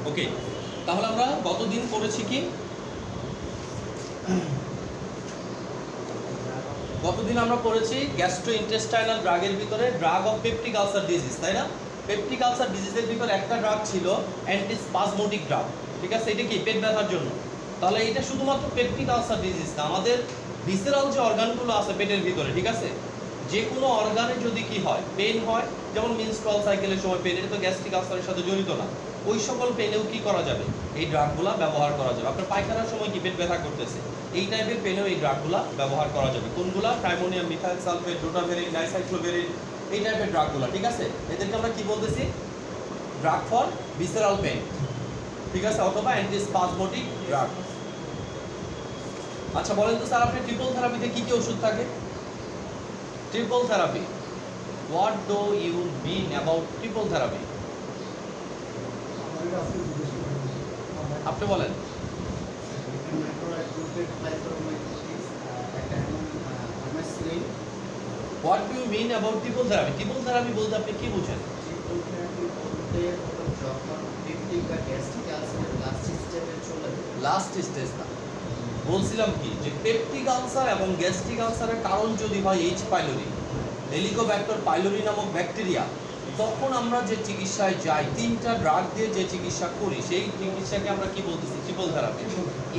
ওকে, তাহলে আমরা গতদিন পড়েছি কি, গতদিন আমরা পড়েছি গ্যাস্ট্রোইন্টেস্টাইনাল ড্রাগের ভিতরে drug of peptic ulcer disease, তাই না? পেপটিক আলসার ডিজিজের ভিতরে একটা ড্রাগ ছিল অ্যান্টিস্পাজমোটিক ড্রাগ, ঠিক আছে? এটা কি পেট ব্যথার জন্য। তাহলে এটা শুধুমাত্র পেপটিক আলসার ডিজিজ না, আমাদের ভিসেরাল যে অর্গানগুলো আছে পেটের ভিতরে, ঠিক আছে, যে কোনো অর্গানে যদি কি হয়, পেন হয়, যেমন মেনস্ট্রুয়াল সাইকেলের সময় পেন, এটা তো গ্যাস্ট্রিক আলসারের সাথে জড়িত না, ওই সকল পেনেও কি করা যাবে, এই ড্রাগগুলো ব্যবহার করা যাবে। আপনার পায়খানার সময় কি পেট ব্যথা করতেছে, এই টাইপের পেনেও এই ড্রাগগুলো ব্যবহার করা যাবে। কোনগুলা? ট্রাইমোনিয়াম, মিথাইল সালফেট, রোটাভেরিন, ডাইসাইক্লোভেরিন, এই টাইপের ড্রাগগুলো, ঠিক আছে? এদেরকে আমরা কি বলতেছি? ড্রাগ ফর ভিসেরাল পেন, ঠিক আছে, অথবা অ্যান্টিস্পাজমোটিক ড্রাগ। আচ্ছা বলেন তো স্যার, আপনি ট্রিপল থেরাপিতে কি কি ওষুধ থাকে? Triple therapy, what do you mean about triple therapy? আপনি বলেন। What do you mean about triple therapy? Triple therapy বলতে আপনি কি বুঝেন? লাস্ট স্টেজ না, বলছিলাম কি যে পেপটিক আলসার এবং গ্যাস্ট্রিক আলসারের কারণ যদি হয় এইচ পাইলোরি, হেলিকোব্যাক্টর পাইলোরি নামক ব্যাকটেরিয়া, তখন আমরা যে চিকিৎসায় যাই, তিনটা ড্রাগ দিয়ে যে চিকিৎসা করি, সেই চিকিৎসাকে আমরা কি বলতেছি? Triple therapy.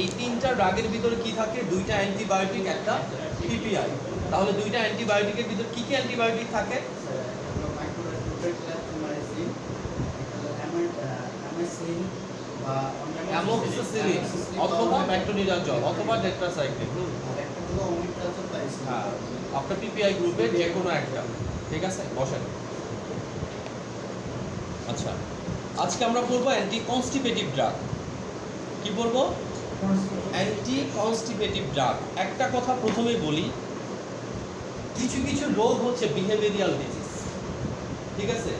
এই তিনটা ড্রাগের ভিতরে কি থাকে? দুইটা অ্যান্টিবায়োটিক, একটা পিপিআই। তাহলে দুইটা অ্যান্টিবায়োটিকের ভিতরে কি কি অ্যান্টিবায়োটিক থাকে? অ্যামোক্সিসিলিন অথবা ব্যাক্টোনিরাজল অথবা টেট্রাসাইক্লিন। হ্যাঁ, আপনার পিপিআই গ্রুপের যে কোনো একটা, ঠিক আছে? বসেন। আচ্ছা, আজকে আমরা পড়বো অ্যান্টি কনস্টিপেটিভ ড্রাগ। কি পড়বো? Anti constipative drug. একটা কথা প্রথমেই বলি, কিছু কিছু রোগ হচ্ছে বিহেভিয়ারিয়াল ডিজিজ, ঠিক আছে?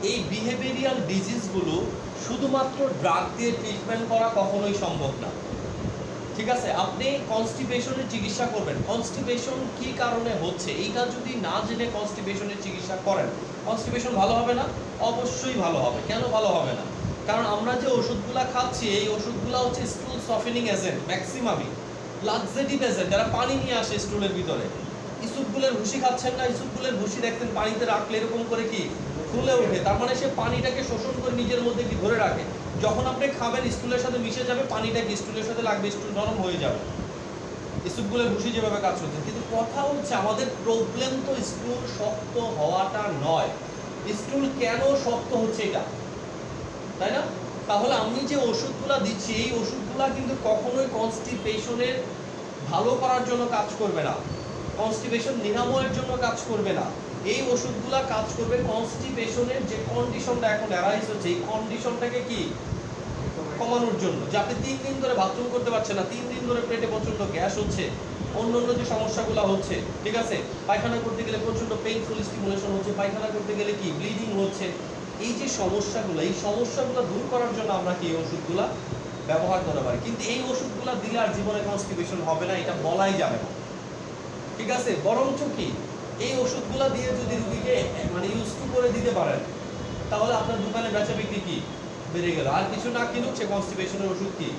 এই বিহেভিয়ারিয়াল ডিজিজগুলো শুধুমাত্র ড্রাগ দিয়ে ট্রিটমেন্ট করা কখনোই সম্ভব না, ঠিক আছে? আপনি কনস্টিপেশনের চিকিৎসা করবেন, কনস্টিপেশন কি কারণে হচ্ছে এইটা যদি না জেনে কনস্টিপেশনের চিকিৎসা করেন, কনস্টিপেশন ভালো হবে না? অবশ্যই ভালো হবে। কেন ভালো হবে না? কারণ আমরা যে ওষুধগুলো খাচ্ছি, এই ওষুধগুলো হচ্ছে স্টুল সফেনিং এজেন্ট, ম্যাক্সিমামই লাক্সেটিভ এজেন্ট, যারা পানি নিয়ে আসে স্টুলের ভিতরে। ইসুপগুলের ভুসি খাচ্ছেন না? ইসুপগুলের ভুসি দেখতেন পানিতে রাখলে এরকম করে কি ফুলে ওঠে, তার মানে সে পানিটাকে শোষণ করে নিজের মধ্যে কি ধরে রাখে। যখন আপনি খাবেন স্টুলের সাথে মিশে যাবে, পানিটা কি স্টুলের সাথে লাগবে, স্টুল নরম হয়ে যাবে। স্টুলগুলো ভুসি যেভাবে কাজ করছে, কিন্তু কথা হচ্ছে আমাদের প্রবলেম তো স্টুল শক্ত হওয়াটা নয়, স্টুল কেন শক্ত হচ্ছে এটা, তাই না? তাহলে আমি যে ওষুধগুলো দিচ্ছি, এই ওষুধগুলো কিন্তু কখনোই কনস্টিপেশনের ভালো করার জন্য কাজ করবে না, কনস্টিপেশন নিরাময়ের জন্য কাজ করবে না। এই ওষুধগুলো কাজ করবে কনস্টিপেশনের যে কন্ডিশনটা এখন অ্যারাইজ হচ্ছে, এই কন্ডিশনটাকে কি কমানোর জন্য। যে আপনি 3 দিন ধরে বাথরুম করতে পারছেন না, 3 দিন ধরে পেটে প্রচণ্ড গ্যাস হচ্ছে, অন্য অন্য যে সমস্যাগুলো হচ্ছে, ঠিক আছে, পায়খানা করতে গেলে প্রচণ্ড পেইনফুল স্টিমুলেশন হচ্ছে, পায়খানা করতে গেলে কি ব্লিডিং হচ্ছে, এই যে সমস্যাগুলো, এই সমস্যাগুলো দূর করার জন্য আমরা কি এই ওষুধগুলো ব্যবহার করতে পারি। কিন্তু এই ওষুধগুলো দিলে আর জীবনে কনস্টিপেশন হবে না, এটা বলাই যাবে না, ঠিক আছে? বরঞ্চ কি এই ওষুধগুলো দিয়ে যদি রুগীকে মানে ইউজ টু করে দিতে পারেন, তাহলে আপনার দোকানে বেচা বিক্রি কি বেড়ে গেল। আর কিছু না কিনুক, সে কনস্টিপেশনের ওষুধ কি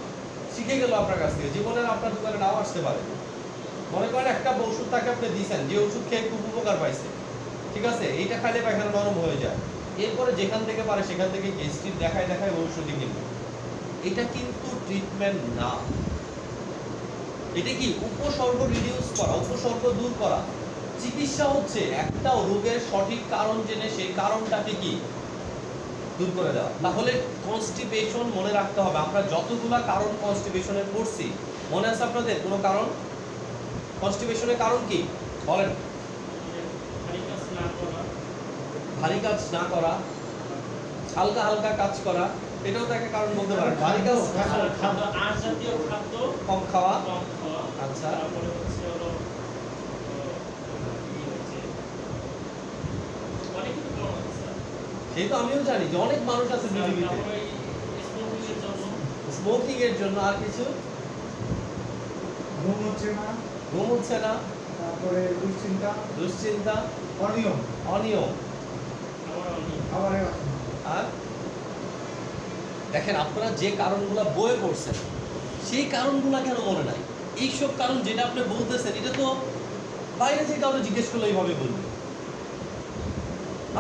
শিখে গেল আপনার কাছ থেকে, জীবনে আপনার দোকানে নাও আসতে পারে। মনে করেন একটা ওষুধ তাকে আপনি দিয়েছেন, যে ওষুধ খেয়ে খুব উপকার পাইছে, ঠিক আছে, এইটা খাইলে পায়খানা নরম হয়ে যায়, এরপরে যেখান থেকে পারে সেখান থেকে গেস্ট্রিক দেখায় দেখায় ওষুধই কিনবে। এটা কিন্তু ট্রিটমেন্ট না, এটা কি উপসর্গ রিডিউস করা, উপসর্গ দূর করা। চিকিৎসা হচ্ছে একটা রোগের সঠিক কারণ জেনে সেই কারণটাকে কি দূর করে দেওয়া। তাহলে কনস্টিপেশন মনে রাখতে হবে, আমরা যতগুলা কারণ কনস্টিপেশনের পড়ছি, মনে আছে আপনাদের কোনো কারণ? কনস্টিপেশনের কারণ কি বলেন? ভারী কাজ না করা, হালকা হালকা কাজ করা, এটাও তো একটা কারণ বলতে পারেন। ভারী কাজ, কম খাওয়া। আচ্ছা, সেই তো আমিও জানি যে অনেক মানুষ আছে পৃথিবীতে স্মোকিং এর জন্য। আর কিছু? ঘুম হচ্ছে না, তারপরে দুশ্চিন্তা, অনিয়ম, আর দেখেন আপনারা যে কারণগুলো বইয়ে পড়ছেন সেই কারণগুলো কেন মনে নাই? এইসব কারণ যেটা আপনি বলতেছেন এটা তো বাইরে যে কারণে জিজ্ঞেস করলে এইভাবে বলবে।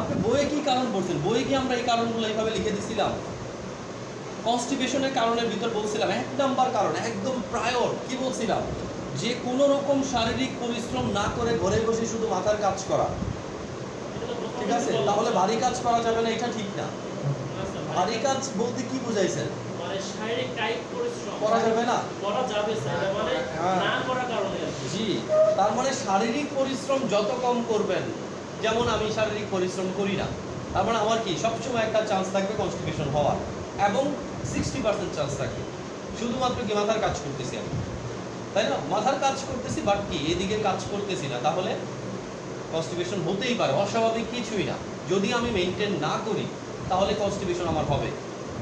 আপনি বইয়ে কি কারণ পড়ছেন? বইয়ে কি আমরা এই কারণগুলো এইভাবে লিখে দিছিলাম? কনস্টিপেশনের কারণের ভিতর বলছিলাম 1 নাম্বার কারণ একদম প্রায়র কি বলছিলাম, যে কোনো রকম শারীরিক পরিশ্রম না করে ঘরে বসে শুধু মাথার কাজ করা। ঠিক আছে, তাহলে ভারী কাজ করা যাবে না, এটা ঠিক না। ভারী কাজ বলতে কি বুঝাইছেন? মানে শারীরিক কায়িক পরিশ্রম করা যাবে না, করা যাবে স্যার, মানে না করার কারণে আর কি। জি। তার মানে শারীরিক পরিশ্রম যত কম করবেন, যেমন আমি শারীরিক পরিশ্রম করি না, তার মানে আমার কি সবসময় একটা চান্স থাকবে কনস্টিপেশন হওয়ার, এবং 60% চান্স থাকবে। শুধুমাত্র কি মাথার কাজ করতেছি আমি, তাই না? মাথার কাজ করতেছি বাট কি এদিকে কাজ করতেছি না, তাহলে কনস্টিপেশন হতেই পারে, অস্বাভাবিক কিছুই না। যদি আমি মেনটেন না করি তাহলে কনস্টিপেশন আমার হবে।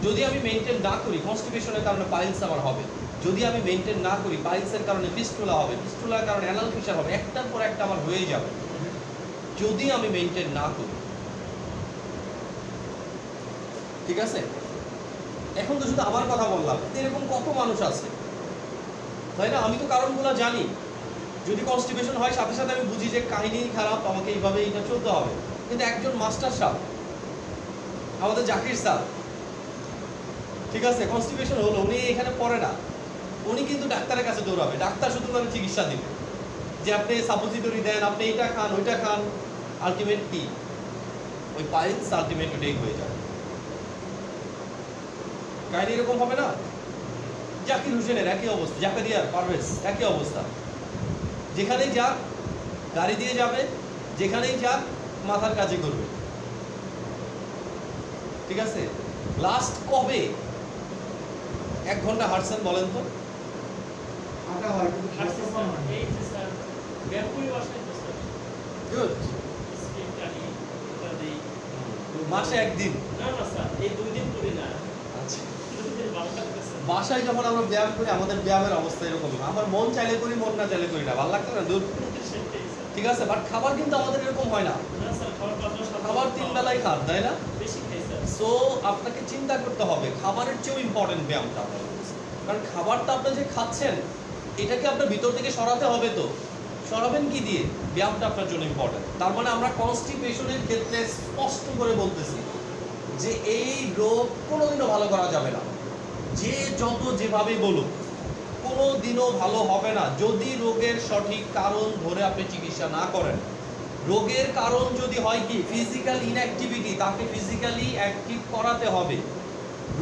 যদি আমি মেনটেন না করি কনস্টিপেশনের কারণে পাইলস আমার হবে। যদি আমি মেনটেন না করি পাইলসের কারণে ফিস্টুলা হবে, ফিস্টুলার কারণে অ্যানাল ফিশার হবে, একটার পর একটা আমার হয়েই যাবে যদি আমি মেনটেন না করি। ঠিক আছে, এখন তো শুধু আমার কথা বললাম, এরকম কত মানুষ আছে, তাই না? আমি তো কারণগুলো জানি। যদি কনস্টিপেশন হয় সাথে সাথে আমি বুঝি যে কাহিনী খারাপ, আমাকে এইভাবে এটা চলতে হবে। কিন্তু একজন মাস্টার সাহেব, আমাদের জাকির স্যার, ঠিক আছে, কনস্টিপেশন হলো, উনি এখানে পড়ে না, উনি কিন্তু ডাক্তারের কাছে দৌড়াবে। ডাক্তার শুধুমাত্র চিকিৎসা দিবে, যে আপনি সাপোজিটরি দেন, আপনি এইটা খান ওইটা খান, আলটিমেট কি ওই পাইলস আলটিমেট ডেক হয়ে যাবে। কাহিনী এরকম হবে না? জাকির হোসেনের একই অবস্থা, জাকারিয়ার পারভেজ একই অবস্থা। যেখানেই যাক গাড়ি দিয়ে যাবে, যেখানেই যাক মাথার কাজে করবে। ঠিক আছে, লাস্ট কবে 1 ঘন্টা হাঁটছেন বলেন তো? হাঁটা হয় কিন্তু হাঁটছি স্বাস্থ্য স্যার, হয় না। এই যে স্যার ব্যায়াম করি বাসায় তো স্যার, গুড। স্কিপ টানি ইত্যাদি। মাসে 1 দিন? না না স্যার, এই 2 দিন করি না, আচ্ছা। 2 দিন বাসায় আছে। বাসায় যখন আমরা ব্যায়াম করি আমাদের ব্যায়ামের অবস্থা এরকম, আমার মন চাইলে করি, মন না চাইলে করি না, ভালো লাগতো না, দূর। সেটাই স্যার। ঠিক আছে, বাট খাবার কিন্তু আমাদের এরকম হয় না, না স্যার, খাবার পাঁচবার সাতবার খাবার 3 বেলাই খান, তাই না? বেশি খাই স্যার। সো আপনাকে চিন্তা করতে হবে খাবারের চেয়েও ইম্পর্টেন্ট ব্যায়ামটা আপনার কাছে। কারণ খাবারটা আপনি যে খাচ্ছেন এটাকে আপনার ভিতর থেকে সরাতে হবে, তো সরাবেন কি দিয়ে? ব্যায়ামটা আপনার জন্য ইম্পর্টেন্ট। তার মানে আমরা কনস্টিপেশনের ক্ষেত্রে স্পষ্ট করে বলতেছি যে এই রোগ কোনোদিনও ভালো করা যাবে না, যে যত যেভাবেই বলুক কোনোদিনও ভালো হবে না যদি রোগের সঠিক কারণ ধরে আপনি চিকিৎসা না করেন। রোগের কারণ যদি হয় কি ফিজিক্যাল ইনঅ্যাক্টিভিটি, তাকে ফিজিক্যালি অ্যাক্টিভ করাতে হবে।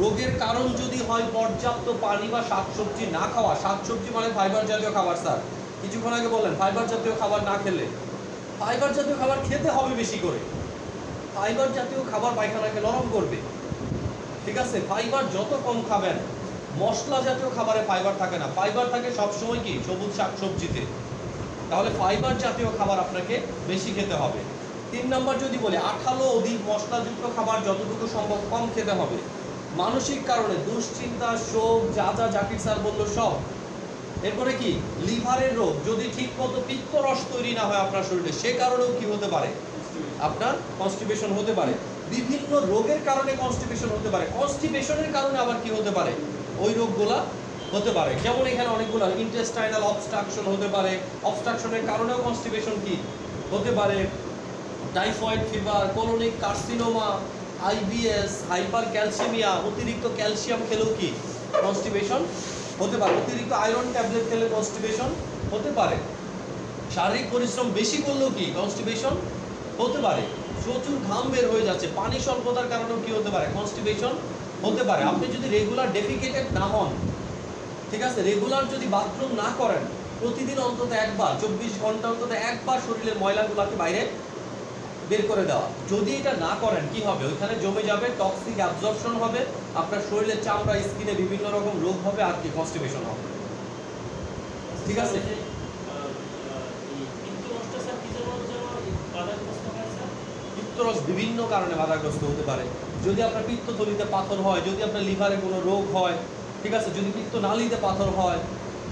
রোগের কারণ যদি হয় পর্যাপ্ত পানি বা শাকসবজি না খাওয়া, শাকসবজি মানে ফাইবার জাতীয় খাবার। স্যার কিছুক্ষণ আগে বললেন ফাইবার জাতীয় খাবার না খেলে, ফাইবার জাতীয় খাবার খেতে হবে বেশি করে। ফাইবার জাতীয় খাবার পায়খানাকে নরম করবে। ঠিক আছে, ফাইবার যত কম খাবেন, মশলা জাতীয় খাবারে ফাইবার থাকে না, ফাইবার থাকে সবসময় কি সবুজ শাকসবজিতে। তাহলে ফাইবার জাতীয় খাবার আপনাকে বেশি খেতে হবে। 3 নম্বর যদি বলি আঠালো অধিক মশলাযুক্ত খাবার যতটুকু সম্ভব কম খেতে হবে। মানসিক কারণে দুশ্চিন্তা, শোক, যা যা জাকির স্যার বললো সব। এরপরে কি লিভারের রোগ, যদি ঠিক মতো পিত্তরস তৈরি না হয় আপনার শরীরে, সে কারণেও কি হতে পারে? আপনার কনস্টিপেশন হতে পারে। বিভিন্ন রোগের কারণে কনস্টিপেশন হতে পারে, কনস্টিপেশনের কারণে আবার কি হতে পারে? ওই রোগগুলা হতে পারে। যেমন এখানে অনেকগুলো ইন্টেস্টাইনাল অবস্ট্রাকশন হতে পারে, অবস্ট্রাকশনের কারণেও কনস্টিপেশন কি হতে পারে? Typhoid fever, colonic carcinoma, IBS, hyper calcaemia, অতিরিক্ত ক্যালসিয়াম খেলেও কি কনস্টিপেশন হতে পারে। অতিরিক্ত আয়রন ট্যাবলেট খেলে কনস্টিপেশন হতে পারে। শারীরিক পরিশ্রম বেশি করলেও কি কনস্টিপেশন হতে পারে। প্রচুর ঘাম বের হয়ে যাচ্ছে, পানি স্বল্পতার কারণেও কি হতে পারে? কনস্টিপেশন হতে পারে। আপনি যদি রেগুলার ডেফিকেটেড না হন, ঠিক আছে, রেগুলার যদি বাথরুম না করেন, প্রতিদিন অন্তত একবার, 24 ঘন্টা অন্তত একবার শরীরের ময়লাগুলোকে বাইরে বের করে দেওয়া, যদি এটা না করেন কি হবে? ওইখানে জমে যাবে, টক্সিক অ্যাবজর্পশন হবে, আপনার শরীরের চামড়া, স্কিনে বিভিন্ন রকম রোগ হবে, আর কি কনস্টিপেশন হবে। ঠিক আছে, পিত্তরস বিভিন্ন কারণে বাধাগ্রস্ত হতে পারে। যদি আপনার পিত্তথলিতে পাথর হয়, যদি আপনার লিভারে কোনো রোগ হয়, ঠিক আছে, যদি পিত্তনালীতে পাথর হয়,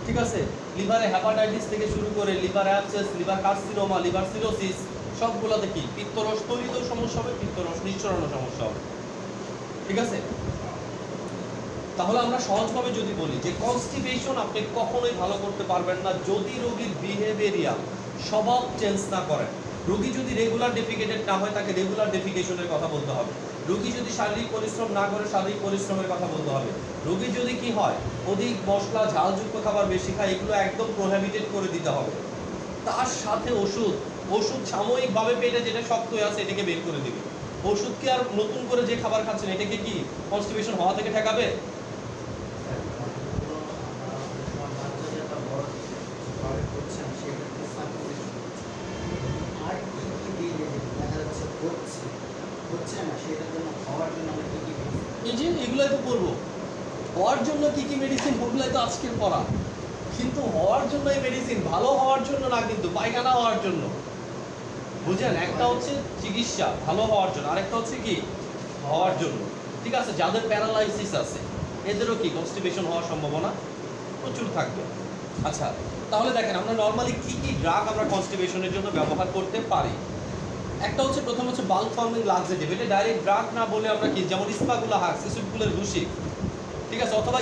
ঠিক আছে, লিভারে হ্যাপাটাইটিস থেকে শুরু করে liver abscess, liver carcinoma, liver cirrhosis, সবগুলোতে কি পিত্তরস তৈরিতেও সমস্যা হবে, পিত্তরস নিঃসরণেও সমস্যা হবে। ঠিক আছে, তাহলে আমরা সহজভাবে যদি বলি যে কনস্টিপেশন আপনি কখনোই ভালো করতে পারবেন না যদি রোগীর বিহেভিয়ারিয়াল স্বভাব চেঞ্জ না করেন। রোগী যদি রেগুলার ডেফিকেটেড না হয় তাকে রেগুলার ডেফিকেশনের কথা বলতে হবে। রোগী যদি শারীরিক পরিশ্রম না করে শারীরিক পরিশ্রমের কথা বলতে হবে। রোগী যদি কি হয় অধিক মশলা ঝালযুক্ত খাবার বেশি খায় এগুলো একদম প্রোহিবিটেড করে দিতে হবে। তার সাথে ওষুধ সাময়িকভাবে পেটে যেটা শক্ত হয়ে আছে এটাকে বের করে দিবে। ওষুধ কি আর নতুন করে যে খাবার খাচ্ছেন এটাকে কি কনস্টিপেশন হওয়া থেকে ঠেকাবে? এই যে এগুলাই তো করবো হওয়ার জন্য কি কি মেডিসিন ওগুলাই তো আজকের পড়া, কিন্তু হওয়ার জন্য এই মেডিসিন ভালো হওয়ার জন্য না, কিন্তু পায়খানা হওয়ার জন্য। বুঝলেন? একটা হচ্ছে চিকিৎসা ভালো হওয়ার জন্য, আরেকটা হচ্ছে কি হওয়ার জন্য। ঠিক আছে, যাদের প্যারালাইসিস আছে এদেরও কি কনস্টিপেশন হওয়ার সম্ভাবনা প্রচুর থাকবে। আচ্ছা, তাহলে দেখেন আমরা নর্মালি কি কি ড্রাগ আমরা কনস্টিপেশনের জন্য ব্যবহার করতে পারি। একটা হচ্ছে প্রথম হচ্ছে বাল্ক ফর্মিং লাক্সেটিভ, এটা ডাইরেক্ট ড্রাগ না বলে আমরা কি যেমন ইসপাগুলা হাক্স, ইসুপগুলের ভুসি, ঠিক আছে, অথবা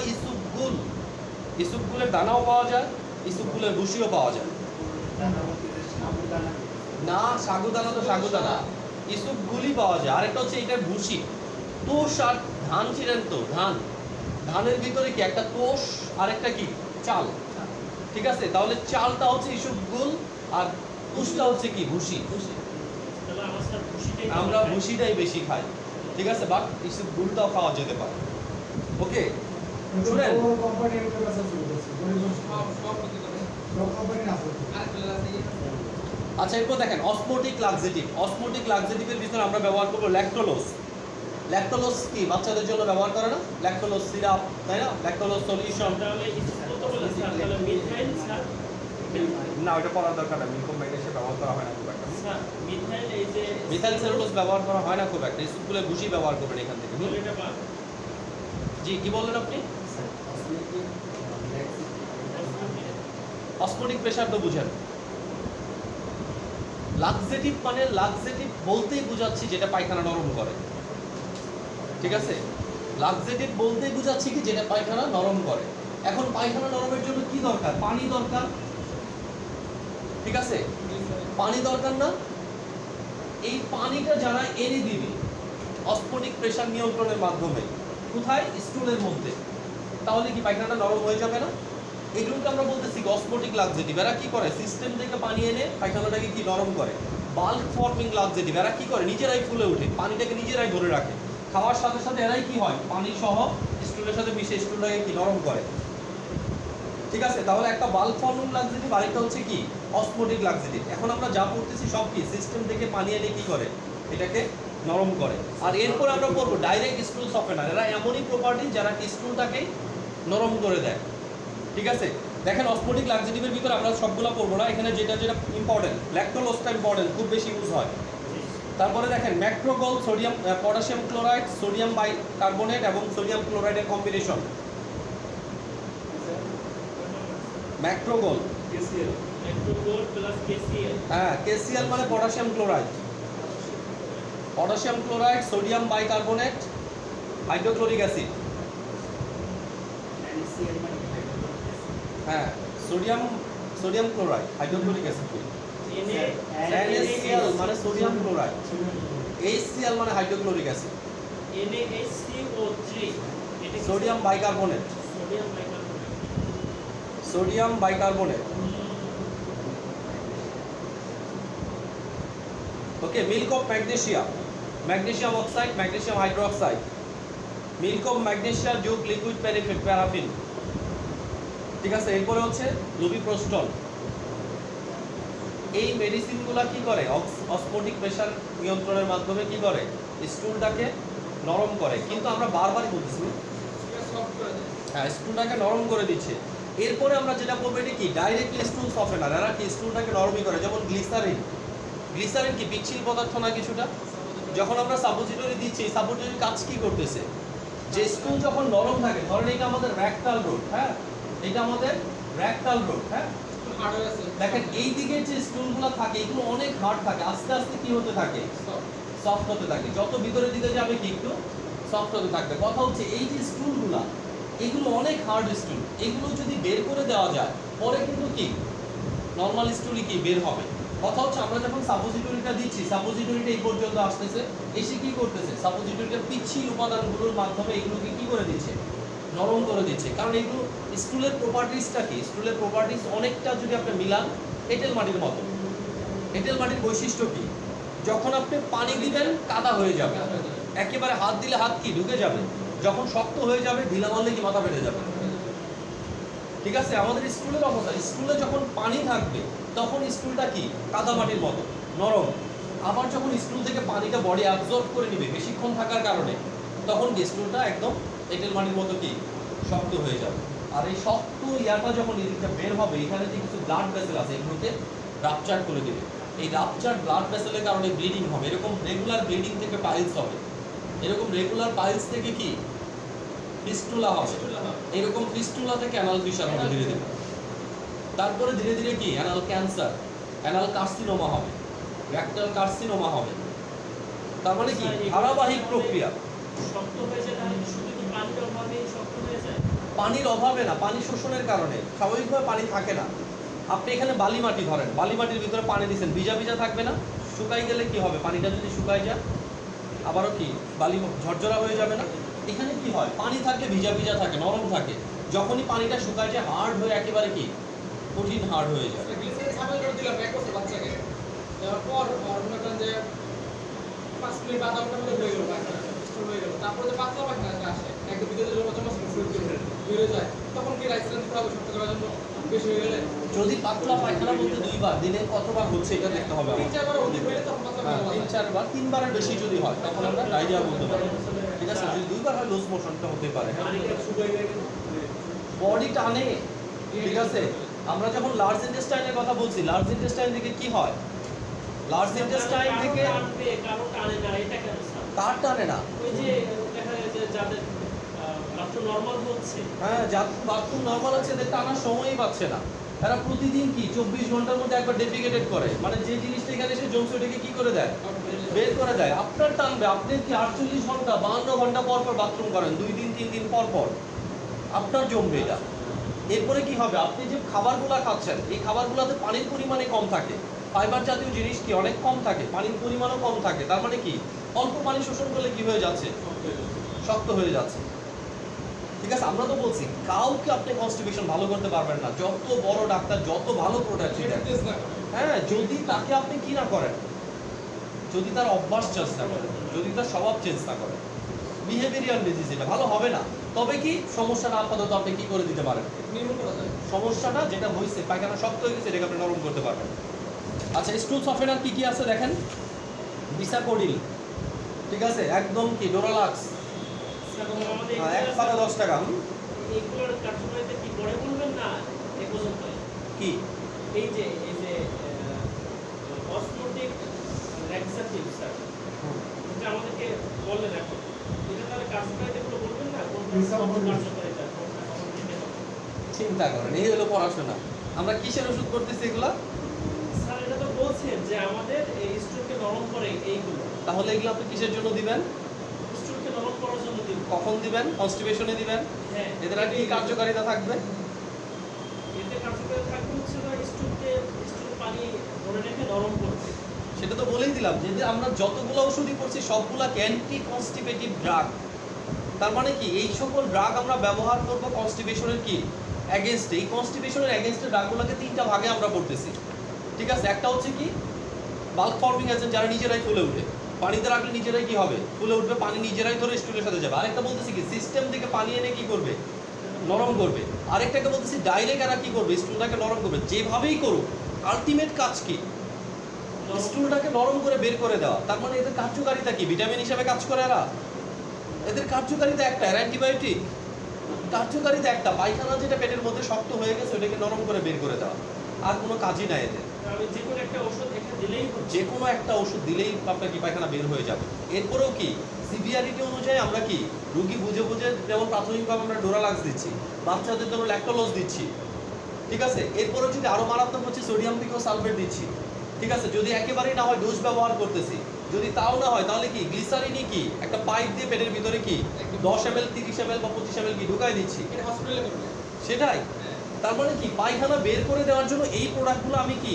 ইসুপগুলের দানাও পাওয়া যায়, ইসুপগুলের ভুসিও পাওয়া যায়। না, সাগুদানা তো সাগুদানা, ইসুপগুলি পাওয়া যায়। আরেকটা হচ্ছে এটার ভুসি, তোষ আর ধান ছিলেন তো ধানের ভিতরে কি একটা তোষ আর একটা কি চাল, ঠিক আছে, তাহলে চালটা হচ্ছে ইসুপগুল আর তুষটা হচ্ছে কি ভুসি। আমরা ভুসিটাই বেশি খাই, ঠিক আছে, বাট ইসুপগুলটাও খাওয়া যেতে পারে। ওকে, শুনেন, আচ্ছা এরপর দেখেন অসমোটিক লাক্সেটিভের ভিতরে আমরা ব্যবহার করবো ল্যাকটোলোজ কি বাচ্চাদের জন্য ব্যবহার করে না, ল্যাকটোলোজ সিরাপ, তাই না, ল্যাকটোলোজ সলিউশন। না, ওটা পড়ার দরকার না, মিল্ক ম্যাগনেসিয়াম ব্যবহার করা হয় না খুব একটা। মিথাইল সেলুলোজ ব্যবহার করা হয় না খুব একটা, ইসুপগুলের ভুসি ব্যবহার করবেন এখান থেকে। জি, কি বললেন আপনি? অসমোটিক প্রেসার তো বুঝেন। লাক্সেটিভ মানে লাক্সেটিভ বলতেই বুঝাচ্ছি যেটা পায়খানা নরম করে, ঠিক আছে, লাক্সেটিভ বলতেই বুঝাচ্ছি কি যেটা পায়খানা নরম করে। এখন পায়খানা নরমের জন্য কি দরকার? পানি দরকার, ঠিক আছে, পানি দরকার না? এই পানিটা যারা এনে দিবে অসমোটিক প্রেসার নিয়ন্ত্রণের মাধ্যমে, কোথায়? স্টুলের মধ্যে, তাহলে কি পায়খানাটা নরম হয়ে যাবে না? এগুলোকে আমরা বলতেছি অসমোটিক লাক্সেটিভ। এরা কি করে? সিস্টেম থেকে পানি এনে পায়খানাটাকে কি নরম করে। বাল্ক ফর্মিং লাক্সেটিভ এরা কি করে? নিজেরাই ফুলে ওঠে, পানিটাকে নিজেরাই ধরে রাখে, খাওয়ার সাথে সাথে এরাই কি হয় পানি সহ স্টুলের সাথে মিশে স্টুলটাকে কি নরম করে, ঠিক আছে। তাহলে একটা বাল্ক ফর্মিং লাক্সেটিভ, আরেকটা হচ্ছে কি অসমোটিক লাক্সেটিভ। এখন আমরা যা পড়তেছি সব কি সিস্টেম থেকে পানি এনে কি করে এটাকে নরম করে। আর এরপর আমরা পড়বো ডাইরেক্ট স্টুল সফেনার। এরা এমনই প্রপার্টি যারা স্টুলটাকে নরম করে দেয়, ঠিক আছে। দেখেন অসমোটিক লাক্সেটিভের ভিতরে আমরা সবগুলো পড়বো না, এখানে যেটা যেটা ইম্পর্টেন্ট, ল্যাকটোলোজটা ইম্পর্টেন্ট, খুব বেশি ইউজ হয়। তারপরে দেখেন macrogol, sodium potassium chloride, sodium bicarbonate এবং সোডিয়াম ক্লোরাইডের কম্বিনেশন। ম্যাক্রোগোল, হ্যাঁ, কেসিএল মানে potassium chloride, sodium bicarbonate, hydrochloric acid. হ্যাঁ, sodium chloride, hydrochloric acid. NaCl মানে সোডিয়াম ক্লোরাইড, HCl মানে hydrochloric acid, sodium bicarbonate, okay. Milk of magnesium oxide, magnesium hydroxide, milk of magnesium যোগ liquid paraffin, ঠিক আছে। এরপরে হচ্ছে লুবিপ্রোস্টল। এই মেডিসিনগুলো কি করে? অসমোটিক প্রেসার নিয়ন্ত্রণের মাধ্যমে কি করে? স্টুলটাকে নরম করে। কিন্তু আমরা বারবারই বলতেছি, হ্যাঁ, স্টুলটাকে নরম করে দিচ্ছে। এরপরে আমরা যেটা করবো এটা কি ডাইরেক্টলি স্টুল সফেনার। এরা কি স্টুলটাকে নরমই করে, যেমন গ্লিসারিন কি পিচ্ছিল পদার্থ না কিছুটা? যখন আমরা সাপোজিটরি দিচ্ছি, সাপোজিটরি কাজ কি করতেছে? যে স্টুল যখন নরম থাকে, ধরেন এটা আমাদের র্যাকটাল রোড, হ্যাঁ, এটা আমাদের র্যাকটাল রোড, হ্যাঁ, দেখেন এই দিকে যে স্টুলগুলো থাকে এগুলো অনেক হার্ড থাকে, আস্তে আস্তে কি হতে থাকে? সফট হতে থাকে। যত ভিতরের দিকে যাবে কি একটু সফট হতে থাকবে। কথা হচ্ছে এই যে স্টুলগুলা এগুলো অনেক হার্ড স্টুল, এগুলো যদি বের করে দেওয়া যায় পরে কিন্তু কি নর্মাল স্টুলই কি বের হবে। কথা হচ্ছে আমরা যখন সাপোজিটরিটা দিচ্ছি, সাপোজিটরিটা এই পর্যন্ত আসতেছে, এসে কি করতেছে সাপোজিটরিটার পিচ্ছিল উপাদানগুলোর মাধ্যমে এগুলোকে কি করে দিচ্ছে, নরম করে দিচ্ছে। কারণ এগুলো স্টুলের প্রপার্টিসটা কি, স্টুলের প্রপার্টিস অনেকটা যদি আপনি মিলান এঁটেল মাটির মতো। এঁটেল মাটির বৈশিষ্ট্য কি, যখন আপনি পানি দিবেন কাদা হয়ে যাবে, একেবারে হাত দিলে হাত কি ঢুকে যাবে, যখন শক্ত হয়ে যাবে ঢিলা মারলে কি মাথা ফেটে যাবে। ঠিক আছে, আমাদের স্কুলের অবস্থা, স্কুলে যখন পানি থাকবে তখন স্কুলটা কি কাদা মাটির মতো নরম, আবার যখন স্কুল থেকে পানিটা বডি অ্যাবজর্ব করে নিবে বেশিক্ষণ থাকার কারণে তখন কি স্কুলটা একদম এঁটেল মাটির মতো কি শক্ত হয়ে যাবে। আর এই শক্ত ইয়াটা যখন এদিকটা বের হবে, এখানে যে কিছু ব্লাড ভেসেল আছে এগুলোকে রাপচার করে দেবে। এই রাপচার ব্লাড ভেসেলের কারণে ব্লিডিং হবে, এরকম রেগুলার ব্লিডিং থেকে পাইলস হবে, এরকম রেগুলার পাইলস থেকে কি ফিস্টুলা হবে, এরকম ফিস্টুলা থেকে অ্যানাল ফিশার হবে ধীরে ধীরে। তারপরে ধীরে ধীরে কি অ্যানাল ক্যান্সার, অ্যানাল কার্সিনোমা হবে, রেকটাল কার্সিনোমা হবে। তার মানে কি ধারাবাহিক প্রক্রিয়া। শক্ত হয়ে যায় তাহলে শুধু কি পানির অভাবে শক্ত হয়ে যায়? পানির অভাবে না, পানি শোষণের কারণে, স্বাভাবিকভাবে পানি থাকে না। আপনি এখানে বালি মাটি ধরেন, বালি মাটির ভিতরে পানি দিচ্ছেন, ভিজা ভিজা থাকবে না, শুকাই গেলে কি হবে, পানিটা যদি শুকাই যায় আবারও কি বালি ঝরঝরা হয়ে যাবে না। এখানে কি হয়, পানি থাকে ভিজা ভিজা থাকে নরম থাকে, যখনই পানিটা শুকায় যায় হার্ড হয়ে একেবারে কি কঠিন হার্ড হয়ে যায়। সাবান করে দিলাম এক বছর বাচ্চাকে, দেওয়ার পর মনে করেন যে 5 মিনিট বা 10 মিনিট হয়ে গেল পায়খানা স্টোর হয়ে গেল, তারপরে যে পাতলা পায়খানা আসে একদম ভিতরে জমা জমা শুরু করে বেরিয়ে যায়, তখন কি রাইসেন দিতে হবে সপ্তাহ করার জন্য বেশি হয়ে গেলে? যদি পাতলা পায়খানা বলতে 2 বার, দিনে কতবার হচ্ছে এটা দেখতে হবে আমাদের। 3-4 বার অধিক হলে তখন পাতলা পায়খানা বলা যায়। 3-4 বার, 3 বারের বেশি যদি হয় তখন আমরা ডায়রিয়া বলতে পারি। ঠিক আছে, যদি 2 বার হয় লুজ মোশনটা হতে পারে। পানিটা শুকিয়ে গেলে বডি টানে, ঠিক আছে। আমরা যখন লার্জ ইন্টেস্টাইনের কথা বলছি, লার্জ ইন্টেস্টাইন থেকে কি হয়, লার্জ ইন্টেস্টাইন থেকে টানবে, কারো টানে না, এটা কেন স্যার? কার টানে না, ওই যে দেখা যায় যে যাদের বাথরুম নরমাল হচ্ছে, হ্যাঁ যার বাথরুম নরমাল আছে এদের টানার সময়ই পাচ্ছে না। এরা প্রতিদিন কি 24 ঘন্টার মধ্যে একবার ডেফিকেটেড করে, মানে যে জিনিসটা এখানে এসে জমছে ওটাকে কি করে দেয়, বের করে দেয়। আপনার টানবে, আপনি কি 48 ঘন্টা 52 ঘন্টা পর পর বাথরুম করেন, 2 দিন 3 দিন পর পর আপনার জমবে এটা। এরপরে কি হবে, আপনি যে খাবারগুলো খাচ্ছেন এই খাবারগুলোতে পানির পরিমাণে কম থাকে, ফাইবার জাতীয় জিনিস কি অনেক কম থাকে, পানির পরিমাণও কম থাকে। তার মানে কি অল্প পানি শোষণ করলে কি হয়ে যাচ্ছে, শক্ত হয়ে যাচ্ছে। ঠিক আছে, আমরা তো বলছি কাউকে আপনি কনস্টিপেশন ভালো করতে পারবেন না, যত বড় ডাক্তার যত ভালো প্রোডাক্ট সেটা টেস্ট না করে। হ্যাঁ, যদি তাকে আপনি কি না করেন, যদি তার অভ্যাস চেঞ্জ না করেন, যদি তার স্বভাব চেঞ্জ না করেন, বিহেভিয়ারাল ডিজিজ এটা ভালো হবে না। তবে কি সমস্যাটা আপাতত আপনি কি করে দিতে পারেন, নির্মূল করা যায়। সমস্যাটা যেটা হয়েছে পায়খানা শক্ত হয়ে গেছে এটাকে আপনি নরম করতে পারবেন। আচ্ছা, স্টুল সফটওয়্যার কি কি আছে দেখেন, বিসাকোডিল, ঠিক আছে, একদম কি ডোরালাক্স, স্যার আমাদের এক পাতা 10 টাকা। এগুলোর কার্যকারিতা কি পরে বলবেন না এ পর্যন্ত? কি এই যে অসমোটিক ল্যাক্সেটিভ স্যার, এটা আমাদেরকে বললেন এখন, এটা তাহলে কার্যকারিতা গুলো বলবেন না, কোনটা কার্যকারিতা কোনটা কখন দিতে হবে? চিন্তা করেন, এই হলো পড়াশোনা। আমরা কিসের ওষুধ করতেছি এগুলা, স্যার এটা তো বলছেন যে আমাদের এই স্ট্রোককে নরম করে এইগুলো, তাহলে এগুলো আপনি কিসের জন্য দিবেন, স্ট্রোককে নরম করার জন্য দিব। কখন দিবেন, কনস্টিপেশনে দিবেন, হ্যাঁ, এদের আর কি কার্যকারিতা থাকবে, এতে কার্যকারিতা থাকবে হচ্ছে না স্ট্রোককে পানি ধরে রেখে নরম করবে। সেটা তো বলেই দিলাম যে আমরা যতগুলো ওষুধই করছি সবগুলা অ্যান্টি কনস্টিপেটিভ ড্রাগ। তার মানে কি এই সকল ড্রাগ আমরা ব্যবহার করব কনস্টিপেশনের কি এগেনস্টে। এই কনস্টিপেশনের এগেনস্টে ড্রাগগুলোকে 3টা ভাগে আমরা করতেছি, ঠিক আছে। একটা হচ্ছে কি বাল্ক ফর্মিং এজেন্ট, যারা নিজেরাই ফুলে উঠে, পানিতে রাখলে নিজেরাই কি হবে, ফুলে উঠবে, পানি নিজেরাই ধরে স্টুলের সাথে যাবে। আরেকটা বলতেছি কি সিস্টেম থেকে পানি এনে কি করবে, নরম করবে। আরেকটাকে বলতেছি ডাইরেক্ট এরা কি করবে, স্টুলটাকে নরম করবে। যেভাবেই করুক আলটিমেট কাজ কি, স্টুলটাকে নরম করে বের করে দেওয়া। তার মানে এদের কার্যকারিতা কি, ভিটামিন হিসেবে কাজ করে এরা, এদের কার্যকারিতা একটা, অ্যান্টিবায়োটিক কার্যকারিতা একটা, পায়খানা যেটা পেটের মধ্যে শক্ত হয়ে গেছে ওটাকে নরম করে বের করে দেওয়া, আর কোনো কাজই নাই এদের। আমি যে কোনো একটা ওষুধ এখানে দিলেই হচ্ছে। যে কোনো একটা ওষুধ দিলেই আপনার কি পায়খানা বের হয়ে যাবে। এরপরেও কি সিভিয়ারিটি অনুযায়ী আমরা কি রুগী বুঝে বুঝে, যেমন প্রাথমিকভাবে আমরা ডোরালাক্স দিচ্ছি, বাচ্চাদের জন্য ল্যাক্টোলোজ দিচ্ছি, ঠিক আছে। এরপরেও যদি আরও মারাত্মক হচ্ছে সোডিয়াম পিকোসালফেট দিচ্ছি, ঠিক আছে। যদি একেবারেই না হয় ডোজ ব্যবহার করতেছি, যদি তাও না হয় তাহলে কি গ্লিসারিনই কি একটা পাইপ দিয়ে পেটের ভিতরে কি 10 ml 30 ml বা 25 ml কি ঢুকাই দিচ্ছি, এটা হসপিটালে করবে। সেটাই। তার মানে কি পায়খানা বের করে দেওয়ার জন্য এই প্রোডাক্টগুলো আমি কি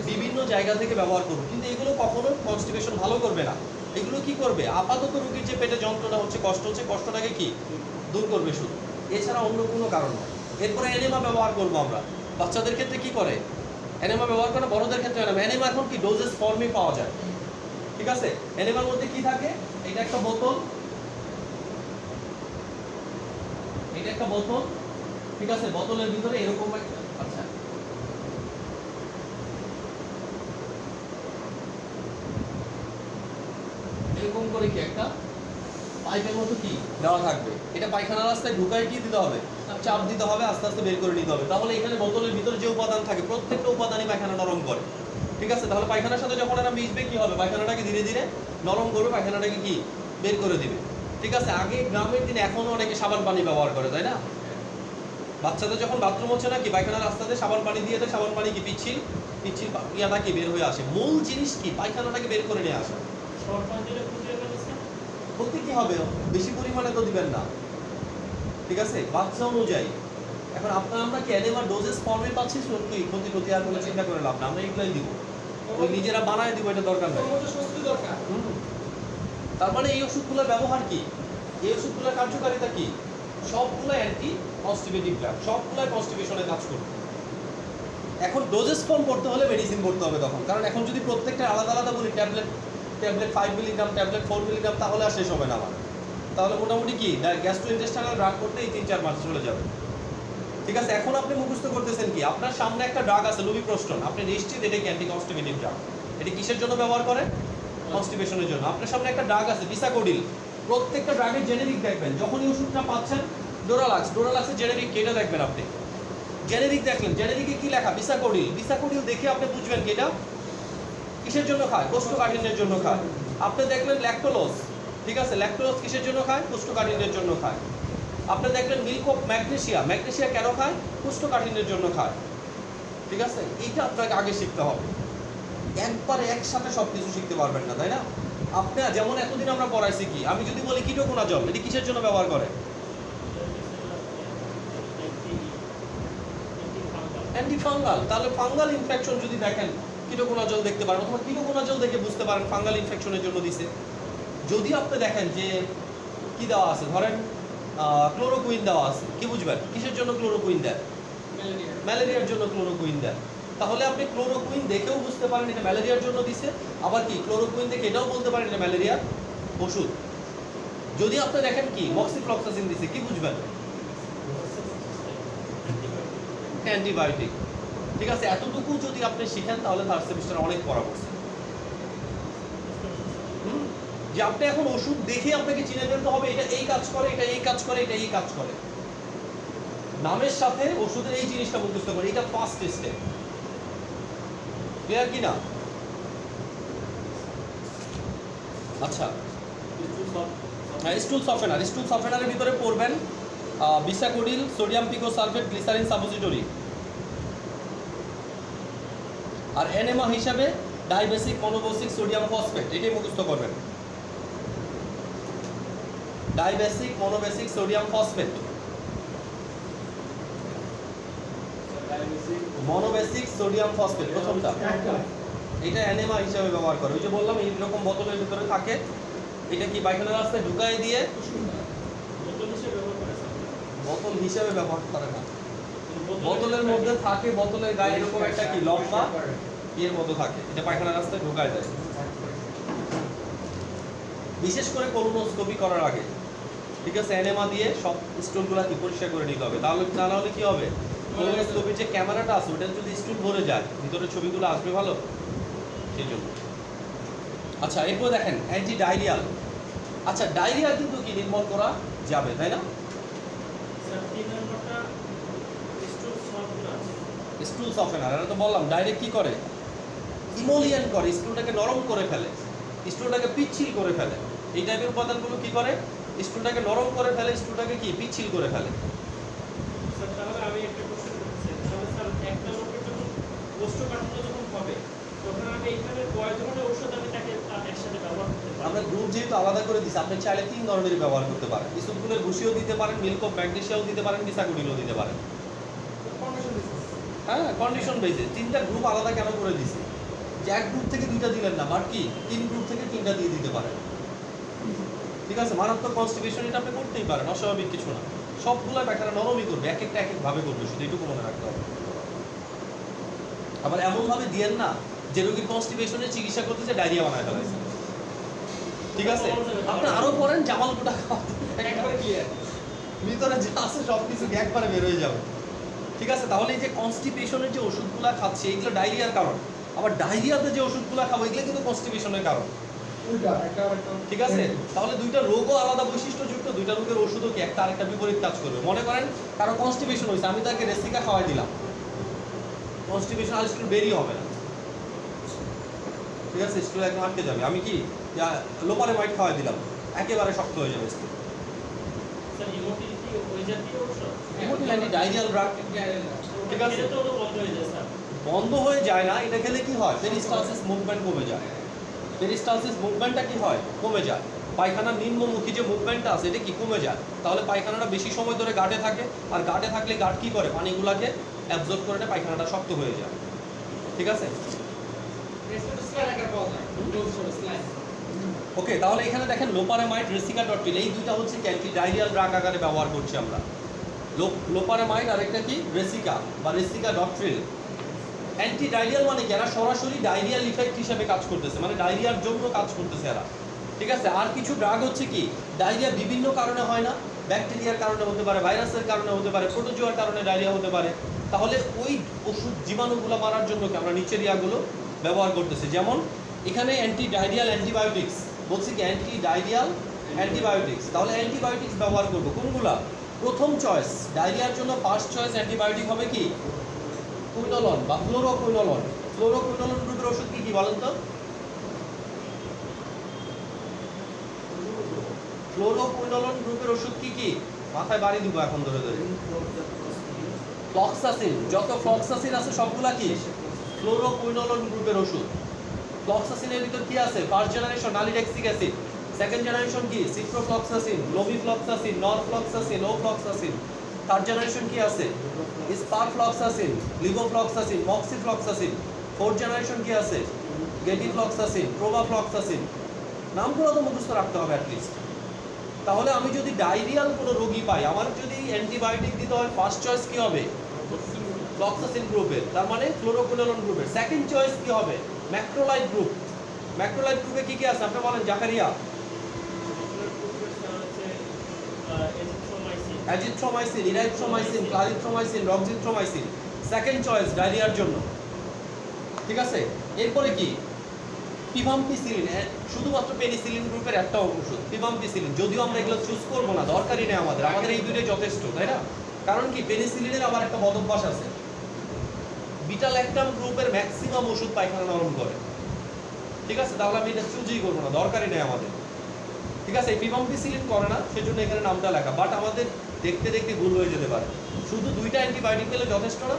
বিভিন্ন জায়গা থেকে ব্যবহার করব, কিন্তু এগুলো কখনো কনস্টিপেশন ভালো করবে না। এগুলো কি করবে, আপাতত রোগীর যে পেটে যন্ত্রণা হচ্ছে, কষ্ট হচ্ছে, কষ্টটাকে কি দূর করবে শুধু, এছাড়া অন্য কোনো কারণ নয়। এরপরে এনেমা ব্যবহার করব আমরা। বাচ্চাদের ক্ষেত্রে কি করে এনেমা ব্যবহার করে, বড়দের ক্ষেত্রে এনেমা। এনেমা এখন কি ডোজেস ফর্মে পাওয়া যায়, ঠিক আছে। এনেমার মধ্যে কি থাকে, এটা একটা বোতল, এটা একটা বোতল, ঠিক আছে। বোতলের ভিতরে এরকম আচ্ছা এরকম করে কি একটা পাইপের মতো কি দেওয়া থাকবে, এটা পায়খানা রাস্তায় ঢুকায় কি দিতে হবে, চাপ দিতে হবে, আস্তে আস্তে বের করে নিতে হবে। তাহলে এখানে বোতলের ভিতরে যে উপাদান থাকে প্রত্যেকটা উপাদানই পায়খানা নরম করে, ঠিক আছে। তাহলে পায়খানার সাথে যখন এরা মিশবে কি হবে, পায়খানাটাকে ধীরে ধীরে নরম করবে, পায়খানাটাকে কি বের করে দিবে, ঠিক আছে। আগে গ্রামের দিনে এখনো অনেকে সাবান পানি ব্যবহার করে, তাই না। বাচ্চাদের যখন বাথরুম হচ্ছে না কি পায়খানার রাস্তাতে সাবান পানি দিয়ে দেয়, সাবান পানি কি পিচ্ছিল পিচ্ছিল ইয়াটা কি বের হয়ে আসে। মূল জিনিস কি পায়খানাটাকে বের করে নিয়ে আসা। শর্টকাট দিলে খুঁজে গেছে ক্ষতি কি হবে, বেশি পরিমাণে তো দিবেন না, ঠিক আছে, বাচ্চা অনুযায়ী। এখন আমরা কি এনেমার ডোজেস ফর্মে পাচ্ছি, সত্যি ক্ষতি টতি আর কোনো চিন্তা করে লাভ না, আমরা এগুলাই দিব, ওই নিজেরা বানায় দিব, এটা দরকার নাই। সর্বোচ্চ স্বস্তি দরকার। তার মানে এই ওষুধগুলোর ব্যবহার কি, এই ওষুধগুলোর কার্যকারিতা কি, সবগুলো অ্যান্টি কনস্টিপেটিভ ড্রাগ, সবগুলো কনস্টিপেশনে কাজ করবে। এখন ডোজেস ফর্ম করতে হলে মেডিসিন করতে হবে তখন, কারণ এখন যদি প্রত্যেকটা আলাদা আলাদা বলি ট্যাবলেট 5 মিলিগ্রাম, ট্যাবলেট 4 মিলিগ্রাম, তাহলে আর শেষ হবে না আমার। তাহলে মোটামুটি কি গ্যাস্ট্রোইন্টেস্টাইনাল ড্রাগ করতে এই 3-4 মাস চলে যাবে, ঠিক আছে। এখন আপনি মুখস্থ করতেছেন কি, আপনার সামনে একটা ড্রাগ আছে লুবিপ্রোস্টন, আপনি নিশ্চিত এটা কি অ্যান্টি কনস্টিপেটিভ ড্রাগ। এটি কিসের জন্য ব্যবহার করে, কনস্টিপেশনের জন্য। আপনার সামনে একটা ড্রাগ আছে বিসাকোডিল, প্রত্যেকটা ড্রাগের জেনেরিক দেখবেন, যখনই ওষুধটা পাচ্ছেন ডোরালাক্সের জেনেরিক কেটা দেখবেন আপনি, জেনেরিক দেখলেন, জেনেরিকে কি লেখা বিসাকোডিল দেখে আপনি বুঝবেন কি এটা কিসের জন্য খায়, কোষ্ঠকাঠিন্যের জন্য খায়। আপনি দেখলেন ল্যাকটোলোজ, ঠিক আছে, ল্যাকটোলোজ কিসের জন্য খায়, কোষ্ঠকাঠিন্যের জন্য খায়। আপনি দেখলেন মিল্ক অফ ম্যাগনেসিয়া কেন খায়, কোষ্ঠকাঠিন্যের জন্য খায়, ঠিক আছে। এইটা আপনাকে আগে শিখতে হবে, একবারে একসাথে সব কিছু শিখতে পারবেন না, তাই না। আপনি যেমন এতদিন আমরা পড়াইছি কি, আমি যদি বলি কিটোকোনাজল, এটি কিসের জন্য ব্যবহার করে, অ্যান্টিফাঙ্গাল। তাহলে ফাঙ্গাল ইনফেকশন যদি দেখেন কিটোকোনাজল দেখতে পারেন, অথবা কিটোকোনাজল দেখে বুঝতে পারেন ফাঙ্গাল ইনফেকশনের জন্য দিছে। যদি আপনি দেখেন যে কি দেওয়া আছে, ধরেন ক্লোরোকুইন দেওয়া আছে, কি বুঝবেন কিসের জন্য ক্লোরোকুইন দেয়, ম্যালেরিয়ার জন্য ক্লোরোকুইন দেয়। তাহলে আপনি ক্লোরোকুইন দেখেও বুঝতে পারেন এটা ম্যালেরিয়ার জন্য দিছে, আবার কি ক্লোরোকুইন দেখে এটাও বলতে পারেন এটা ম্যালেরিয়ার ওষুধ। যদি আপনি দেখেন কি মক্সিফ্লক্সাসিন দিছে, কি বুঝবেন, অ্যান্টিবায়োটিক, ঠিক আছে। এতটুকু যদি আপনি শিখেন তাহলে থার্ড সেমিস্টারে অনেক পড়া পড়ছে। যে আপনি এখন ওষুধ দেখে আপনাকে চিনে ফেলতে হবে এটা এই কাজ করে, এটা এই কাজ করে, এটা এই কাজ করে, নামের সাথে ওষুধের এই জিনিসটা মুখস্থ করে, এটা ফার্স্ট স্টেপ। ক্লিয়ার কি না? আচ্ছা, স্টুল সফেনারের ভিতরে পড়বেন bisacodyl, sodium picosulfate, glycerin suppository. আর এনেমা হিসাবে ডাইবেসিক মনোবেসিক সোডিয়াম ফসফেট, এটাই মুখস্থ করবেন। Dibasic monobasic sodium phosphate, monobasic sodium phosphate প্রথমটা, এটা এনেমা হিসাবে ব্যবহার করে। ওই যে বললাম এইরকম বোতলের ভিতরে থাকে, এটা কি পায়খানা রাস্তায় ঢুকাই দিয়ে বোতল হিসাবে ব্যবহার করে না, বোতলের মধ্যে থাকে, বোতলের গায়ে এরকম একটা কি লম্বা এর মতো থাকে, এটা পায়খানা রাস্তায় ঢুকায় দেয়। বিশেষ করে কোলোনোস্কোপি করার আগে, ঠিক আছে, এনেমা দিয়ে সব স্টুলগুলো কি পরিষ্কার করে নিতে হবে, তাহলে না হলে কি হবে, কোলোনোস্কোপির যে ক্যামেরাটা আছে ওটা যদি স্টুল ভরে যায় ভিতরে ছবিগুলো আসবে ভালো, সেই জন্য। আচ্ছা, এরপর দেখেন অ্যান্টি ডায়রিয়াল। আচ্ছা, ডায়রিয়া কিন্তু কি নির্মূল করা যাবে, তাই না। স্টুল সফেনার, এটা তো বললাম ডাইরেক্ট কি করে, ইমোলিয়েন্ট করে, স্টুলটাকে নরম করে ফেলে, স্টুলটাকে পিচ্ছিল করে ফেলে। এই টাইপের উপাদানগুলো কি করে, স্টুলটাকে নরম করে ফেলে, স্টুলটাকে কি পিচ্ছিল করে ফেলে। তাহলে আমি একটা কোশ্চেন করতে চাই, তাহলে স্যার একটা লোকের যখন কোষ্ঠকাঠিন্য যখন হবে তখন আমি এইখানে কয় ধরনের ঔষধ আমি তাকে একসাথে ব্যবহার করতে পারি? আমরা গ্রুপ যেহেতু আলাদা করে দিচ্ছি, আপনি চাইলে 3 ধরনের ব্যবহার করতে পারেন। ইসবগুলের ভুসিও দিতে পারেন, মিল্ক অফ ম্যাগনেসিয়াও দিতে পারেন, বিসাগুডিলও দিতে পারেন। কন্ডিশন দিচ্ছে হ্যাঁ, কন্ডিশন বেসে 3টা গ্রুপ আলাদা কেন করে দিছি, যে এক গ্রুপ থেকে 2টা দিলেন না, বাট কি 3 গ্রুপ থেকে 3টা দিয়ে দিতে পারেন। ঠিক আছে, মারাত্মক কনস্টিপেশন এটা আপনি করতেই পারেন, অস্বাভাবিক কিছু না। সবগুলো পায়খানা নরমই করবে, এক একটা এক একভাবে করবে, শুধু এইটুকু মনে রাখতে হবে। আবার এমনভাবে দিয়েন না যে রোগীর কনস্টিপেশনের চিকিৎসা করতেছে ডায়রিয়া বানায় ফেলাইছে। ঠিক আছে, আপনি আরো পড়েন জামাল গোটা একবারে ক্লিয়ার। ভিতরে যা আছে সব কিছু একবারে বের হয়ে যাবে। ঠিক আছে, তাহলে এই যে কনস্টিপেশনের যে ওষুধগুলো খাচ্ছে এগুলো ডায়রিয়ার কারণ, আবার ডায়রিয়াতে যে ওষুধগুলো খাবো এগুলো কিন্তু কনস্টিপেশনের কারণ। উল্টা একটা ঠিক আছে, তাহলে দুইটা রোগও আলাদা বৈশিষ্ট্যযুক্ত, দুইটা রোগের ওষুধও কি একটা আরেকটা বিপরীত কাজ করবে। মনে করেন কারো কনস্টিপেশন হয়েছে, আমি তাকে রেসিকা খাওয়াই দিলাম, কনস্টিপেশন আর স্টুল বেরিয়ে হবে না। ঠিক আছে, স্টুল একদম আটকে যাবে। আমি কি লোপারেমাইড খাওয়াই দিলাম, একেবারে শক্ত হয়ে যাবে স্টুল। স্যার ইমোটিল কি ওই জাতীয় ঔষধ? Imotil anti diarrhoeal drug. ঠিক আছে, এটা তো বন্ধ হয়ে যায় স্যার। বন্ধ হয়ে যায় না, এটা খেলে কি হয়, পেরিস্টালসিস মুভমেন্ট কমে যায়। পেরিস্টালসিস মুভমেন্টটা কি হয়, কমে যায়। পায়খানার নিম্নমুখী যে মুভমেন্টটা আছে এটা কি কমে যায়, তাহলে পায়খানাটা বেশি সময় ধরে গাঁটে থাকে, আর গাঁটে থাকলে গাঁট কি করে, পানিগুলোকে অ্যাবজর্ব করে নেয়, পায়খানাটা শক্ত হয়ে যায়। ঠিক আছে, রেসপেক্ট স্লাইড আকার পাওয়া যায় ডোজ সরে স্লাইড। ওকে, তাহলে এখানে দেখেন লোপারেমাইড, রেসিকা ডটপিল, এই দুইটা হচ্ছে অ্যান্টি ডায়রিয়াল ড্রাগ আকারে ব্যবহার করছি আমরা। লোপারেমাইড আর একটা কি রেসিকা বা রেসিকা ডট্রিল। অ্যান্টি ডায়রিয়াল মানে কি, এরা সরাসরি ডায়রিয়াল ইফেক্ট হিসেবে কাজ করতেছে, মানে ডায়রিয়ার জন্য কাজ করতেছে এরা। ঠিক আছে, আর কিছু ড্রাগ হচ্ছে কি, ডায়রিয়া বিভিন্ন কারণে হয় না, ব্যাকটেরিয়ার কারণে হতে পারে, ভাইরাসের কারণে হতে পারে, প্রোটোজোয়ার কারণে ডায়রিয়া হতে পারে। তাহলে ওই ওষুধ জীবাণুগুলো মারার জন্য কি আমরা নিচের ইয়াগুলো ব্যবহার করতেছি। যেমন এখানে অ্যান্টি ডায়রিয়াল অ্যান্টিবায়োটিক্স বলছি কি, অ্যান্টি ডায়রিয়াল অ্যান্টিবায়োটিক্স, তাহলে অ্যান্টিবায়োটিক্স ব্যবহার করবো কোনগুলা। প্রথম চয়েস ডায়রিয়ার জন্য ফার্স্ট চয়েস অ্যান্টিবায়োটিক হবে কি, কুইনোলন বা ফ্লোরোকুইনোলন। ফ্লোরোকুইনোলন গ্রুপের ওষুধ কি কি বলেন তো? ফ্লোরোকুইনোলন গ্রুপের ওষুধ কি কি, মাথায় বাড়ি দিব এখন ধরে ধরে। ফ্লক্সাসিন, যত ফ্লক্সাসিন আছে সবগুলা কি ফ্লোরোকুইনোলন গ্রুপের ওষুধ। ফ্লক্সাসিনের ভিতর কি আছে, first generation nalidixic acid, second generation কি ciprofloxacin, levofloxacin, norfloxacin, ofloxacin. Third generation কি আছে, sparfloxacin, levofloxacin, moxifloxacin. Fourth generation কি আছে, গেটিফ্লক্সাসিন, প্রোভাফ্লক্সাসিন। নামগুলো তো মুখস্থ রাখতে হবে অ্যাটলিস্ট। তাহলে আমি যদি ডায়রিয়াল কোনো রোগী পাই, আমার যদি অ্যান্টিবায়োটিক দিতে হয়, ফার্স্ট চয়েস কি হবে, ফ্লক্সাসিন গ্রুপের, তার মানে ফ্লোরোকুইনোলন গ্রুপের। সেকেন্ড চয়েস কি হবে, ম্যাক্রোলাইড গ্রুপ। ম্যাক্রোলাইড গ্রুপে কি কি আছে আপনি বলেন Zakaria? Azithromycin, erythromycin, clarithromycin, roxithromycin. Second choice ডায়রিয়ার জন্য। ঠিক আছে, এরপরে কি, পিভাম্পিসিলিন, শুধুমাত্র পেনিসিলিন গ্রুপের একটা ওষুধ পিভাম্পিসিলিন। যদিও আমরা এগুলো চুজ করবো না, দরকারই নেই আমাদের, আমাদের এই দুটোই যথেষ্ট, তাই না? কারণ কি, পেনিসিলিনের আবার একটা বদভ্যাস আছে, বিটা ল্যাকটাম গ্রুপের ম্যাক্সিমাম ওষুধ পায়খানা নরম করে। ঠিক আছে, তাহলে আমি এটা চুজই করবো না, দরকারই নেই আমাদের। ঠিক আছে, এই পিভাম্পিসিলিন করে না, সেজন্য এখানে নামটা লেখা, বাট আমাদের দেখতে দেখতে ভুল হয়ে যেতে পারে। শুধু দুইটা অ্যান্টিবায়োটিক দিলে যথেষ্ট না?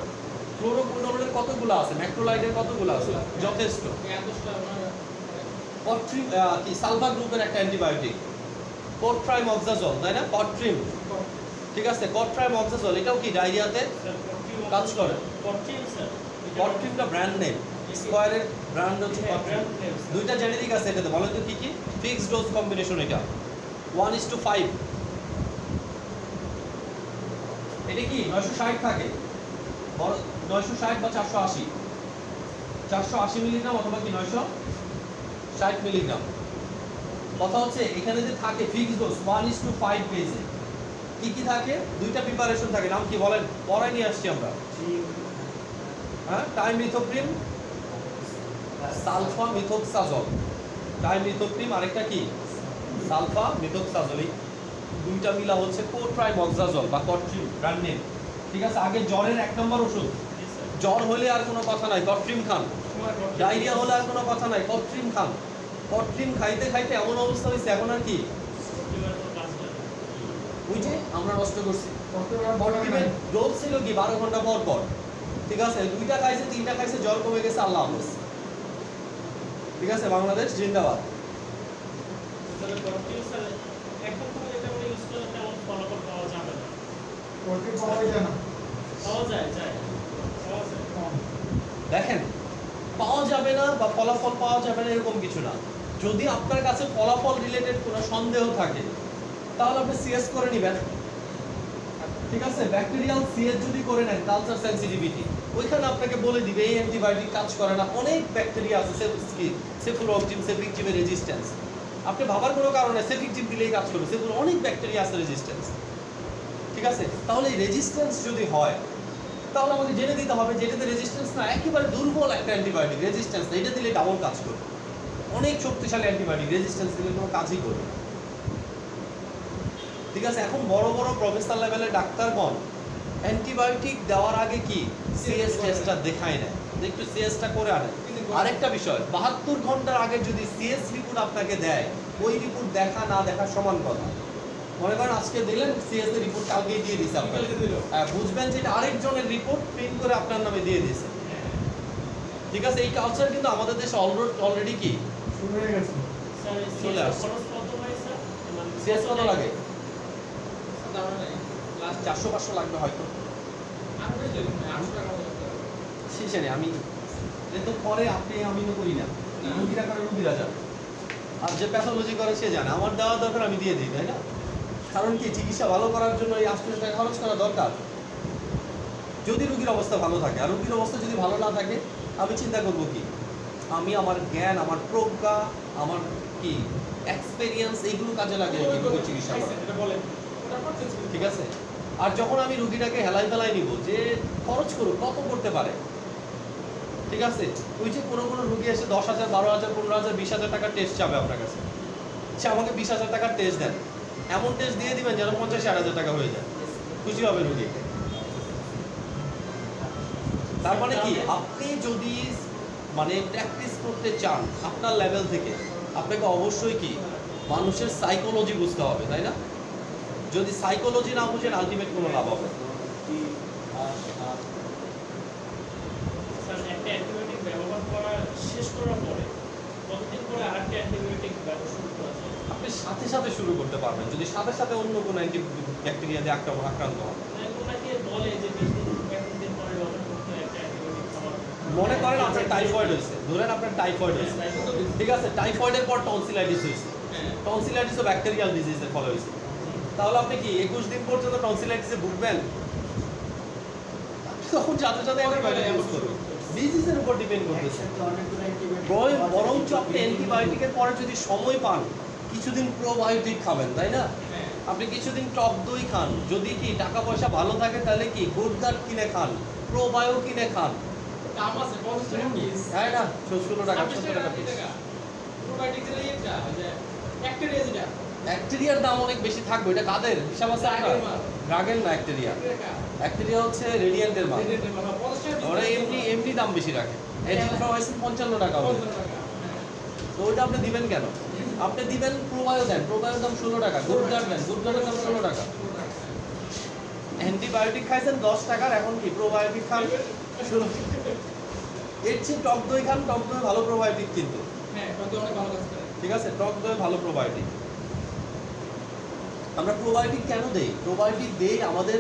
ফ্লোরোকুইনোলনের কতগুলো আছে, ম্যাক্রোলাইডের কতগুলো আছে, যথেষ্ট। পট্রিম কি সালভা গ্রুপের একটা অ্যান্টিবায়োটিক, কোট্রাইমক্সাজল, তাই না, পট্রিম। ঠিক আছে, কোট্রাইমক্সাজল এটাও কি ডায়রিয়াতে কাজ করে। পট্রিমটা ব্র্যান্ড নেম, স্কয়ারের ব্র্যান্ড হচ্ছে পট্রিম। দুইটা জেনেরিক আছে এটাতে, বলেন তো কি কি? ফিক্সড ডোজ কম্বিনেশন, এটা 1:5। এটা কি 960 থাকে, বড় 960 বা 480, 480 মিলিগ্রাম অথবা কি 960 মিলিগ্রাম। কথা হচ্ছে এখানে যে থাকে ফিক্সড ডোজ 1:5 পেজে কি কি থাকে, দুইটা প্রিপারেশন থাকে, নাম কি বলেন, পড়াই নিয়ে আসছি আমরা। হ্যাঁ, টাইমিথোপ্রিম, সালফা মিথোক্সাজল। টাইমিথোপ্রিম আরেকটা কি সালফা মিথোক্সাজল, এই দুইটা মিলা হচ্ছে কোট্রাইমক্সাজল বা কট্রিম ব্র্যান্ড নেম। ঠিক আছে, আগে জ্বরের 1 নম্বর ওষুধ, জ্বর হলে আর কোনো কথা নাই, কট্রিম খান। ডায়রিয়া হলে আর কোনো কথা নাই, কট্রিম খান। কট্রিম খাইতে খাইতে এমন অবস্থা হয়েছে এখন আর কি, ওই যে আমরা নষ্ট করছি। কট্রিমের ডোজ ছিল কি 12 ঘন্টা পর পর। ঠিক আছে, 2টা খাইছে 3টা খাইছে, জ্বর কমে গেছে, আল্লাহ হাফেজ। ঠিক আছে, বাংলাদেশ জিন্দাবাদ। তাহলে কন্টিনিউ স্যার এখন তো এটা আমরা ইউজ করলে তেমন ফলাফল পাওয়া যাবে না। করতে পাওয়া যায় না। পাওয়া যায় পাওয়া যায়। দেখেন, পাওয়া যাবে না বা ফলাফল পাওয়া যাবে না এরকম কিছু না। যদি আপনার কাছে ফলাফল রিলেটেড কোনো সন্দেহ থাকে তাহলে আপনি সিএস করে নেবেন। ঠিক আছে, ব্যাকটেরিয়াল সিএস যদি করে নেন, কালচার সেনসিটিভিটি, ওইখানে আপনাকে বলে দিবে এই অ্যান্টিবায়োটিক কাজ করে না। অনেক ব্যাকটেরিয়া আছে, সেফুলোক্সিম, সেফিকজিমের রেজিস্ট্যান্স। আপনি ভাবার কোনো কারণে সেফিকজিম দিলেই কাজ করবে, সেগুলো অনেক ব্যাকটেরিয়া আছে রেজিস্ট্যান্স। ঠিক আছে, তাহলে এই রেজিস্ট্যান্স যদি হয় তাহলে আমাকে জেনে দিতে হবে যে এটাতে রেজিস্ট্যান্স না, একেবারে দুর্বল একটা অ্যান্টিবায়োটিক, রেজিস্ট্যান্স না, এটা দিলে ডাবল কাজ করবে। অনেক শক্তিশালী অ্যান্টিবায়োটিক রেজিস্ট্যান্স দিলে কোনো কাজই করবে না। ঠিক আছে, এখন বড় বড় প্রফেসর লেভেলের ডাক্তারগণ অ্যান্টিবায়োটিক দেওয়ার আগে কি সিএস টেস্টটা দেখায় না, একটু সিএসটা করে আনে। আরেকটা বিষয়, 72 ঘন্টার আগে যদি সিএস রিপোর্ট আপনাকে দেয়, ওই রিপোর্ট দেখা না দেখা সমান কথা। মনে করেন আজকে দিলেন সিএস এর রিপোর্ট, কালকেই দিয়ে দিছে আপনাকে, বুঝবেন যে এটা আরেকজনের রিপোর্ট প্রিন্ট করে আপনার নামে দিয়ে দিয়েছে। ঠিক আছে, এই কালচার কিন্তু আমাদের দেশে অলরেডি কি শুরু হয়ে গেছে। স্যার চলে আসছে। খরচ কত হয় স্যার? সিএস কত লাগে? দাম নাই লাস্ট 400-500 লাগবে হয়তো। আর বেশি দেবেন না 800 টাকা মতো লাগবে। শেষে নেই, আমি তো পরে আপনি আমি তো করি না, রুগীরা করে রুগীরা জানে, আর যে প্যাথোলজি করে সে জানে। আমার দেওয়া দরকার আমি দিয়ে দিই, তাই না? কারণ কি, চিকিৎসা ভালো করার জন্য এই 800 টাকা খরচ করা দরকার যদি রুগীর অবস্থা ভালো থাকে। আর রুগীর অবস্থা যদি ভালো না থাকে, আমি চিন্তা করবো কি, আমি আমার জ্ঞান, আমার প্রজ্ঞা, আমার কি এক্সপেরিয়েন্স, এইগুলো কাজে লাগে রোগীর চিকিৎসা করা। এটা বলেন ওটা পারছেন। ঠিক আছে, আর যখন আমি রুগীটাকে হেলাই ফেলাই নিব যে খরচ করুক, কত করতে পারে। ঠিক আছে, ওই যে কোনো রুগী এসে 10,000, 12,000, 15,000, 20,000 টাকার টেস্ট চাবে আপনার কাছে, সে আমাকে 20,000 টাকার টেস্ট দেন, এমন টেস্ট দিয়ে দিবেন যেন 50,000-60,000 টাকা হয়ে যায়, খুশি হবে রুগী। তার মানে কি, আপনি যদি মানে প্র্যাকটিস করতে চান আপনার লেভেল থেকে, আপনাকে অবশ্যই কি মানুষের সাইকোলজি বুঝতে হবে, তাই না? যদি সাইকোলজি না বুঝেন আলটিমেট কোনো লাভ হবে না। স্যার একটা অ্যান্টিবায়োটিক ব্যবহার করা শেষ করার পরে কতদিন পরে আরেকটা অ্যান্টিবায়োটিক ব্যবহার শুরু করা যায়? আপনি সাথে সাথে শুরু করতে পারবেন যদি সাথে সাথে অন্য কোনো ব্যাকটেরিয়া দিয়ে আক্রান্ত হন। ওনাকে বলে যে 20 দিন 21 দিন পরে ব্যবহার করতে হয় একটা অ্যান্টিবায়োটিক খাওয়ার। মনে করেন আপনার টাইফয়েড হয়েছে, ধরেন আপনার টাইফয়েড হয়েছে, ঠিক আছে, টাইফয়েডের পর টনসিলাইটিস হয়েছে, টনসিলাইটিসও ব্যাকটেরিয়াল ডিজিজের ফলে হয়েছে, তাহলে আপনি কি 21 দিন পর্যন্ত টনসিলাইটিসে ভুগবেন? তখন সাথে সাথে অ্যান্টিবায়োটিক ইউজ করবেন, ডিজিজের উপর ডিপেন্ড করতেছে। একসাথে অনেকগুলো অ্যান্টিবায়োটিক। বরঞ্চ আপনি অ্যান্টিবায়োটিকের পরে যদি সময় পান, কিছুদিন প্রোবায়োটিক খাবেন, তাই না? আপনি কিছুদিন টক দই খান, যদি কি টাকা পয়সা ভালো থাকে তাহলে কি গুড়দার কিনে খান, প্রোবায়ো কিনে খান, দাম আছে 50 টাকা পিস। তাই না? 16 টাকা 26 17 টাকা পিস। টাকা। প্রোবায়োটিক্সের এইটা যে ব্যাকটেরিয়া যেটা ব্যাকটেরিয়ার দাম অনেক বেশি থাকবে, এটা কাদের হিসাব আছে আপনার? ড্রাগের মাল। ড্রাগের না, ব্যাকটেরিয়া। ব্যাকটেরিয়া হচ্ছে রেডিয়েন্টের মাল, ওরা এমনি দাম বেশি রাখে। এজিথ্রোমাইসিন 55 টাকা হবে, তো ওইটা আপনি দিবেন কেন? আপনি দিবেন প্রোবায়ো দেন, প্রোবায়োর দাম 16 টাকা, গুড়দার দেন, গুড়দারের দাম 16 টাকা। অ্যান্টিবায়োটিক খাইছেন 10 টাকার, এখন কি প্রোবায়োটিক খান 16। এর চেয়ে টক দই খান, টক দই ভালো প্রোবায়োটিক কিন্তু, হ্যাঁ কত অনেক ভালো কাজ করে। ঠিক আছে, টক দই ভালো প্রোবায়োটিক। আমরা প্রোবায়োটিক কেন দেই? প্রোবায়োটিক দেই আমাদের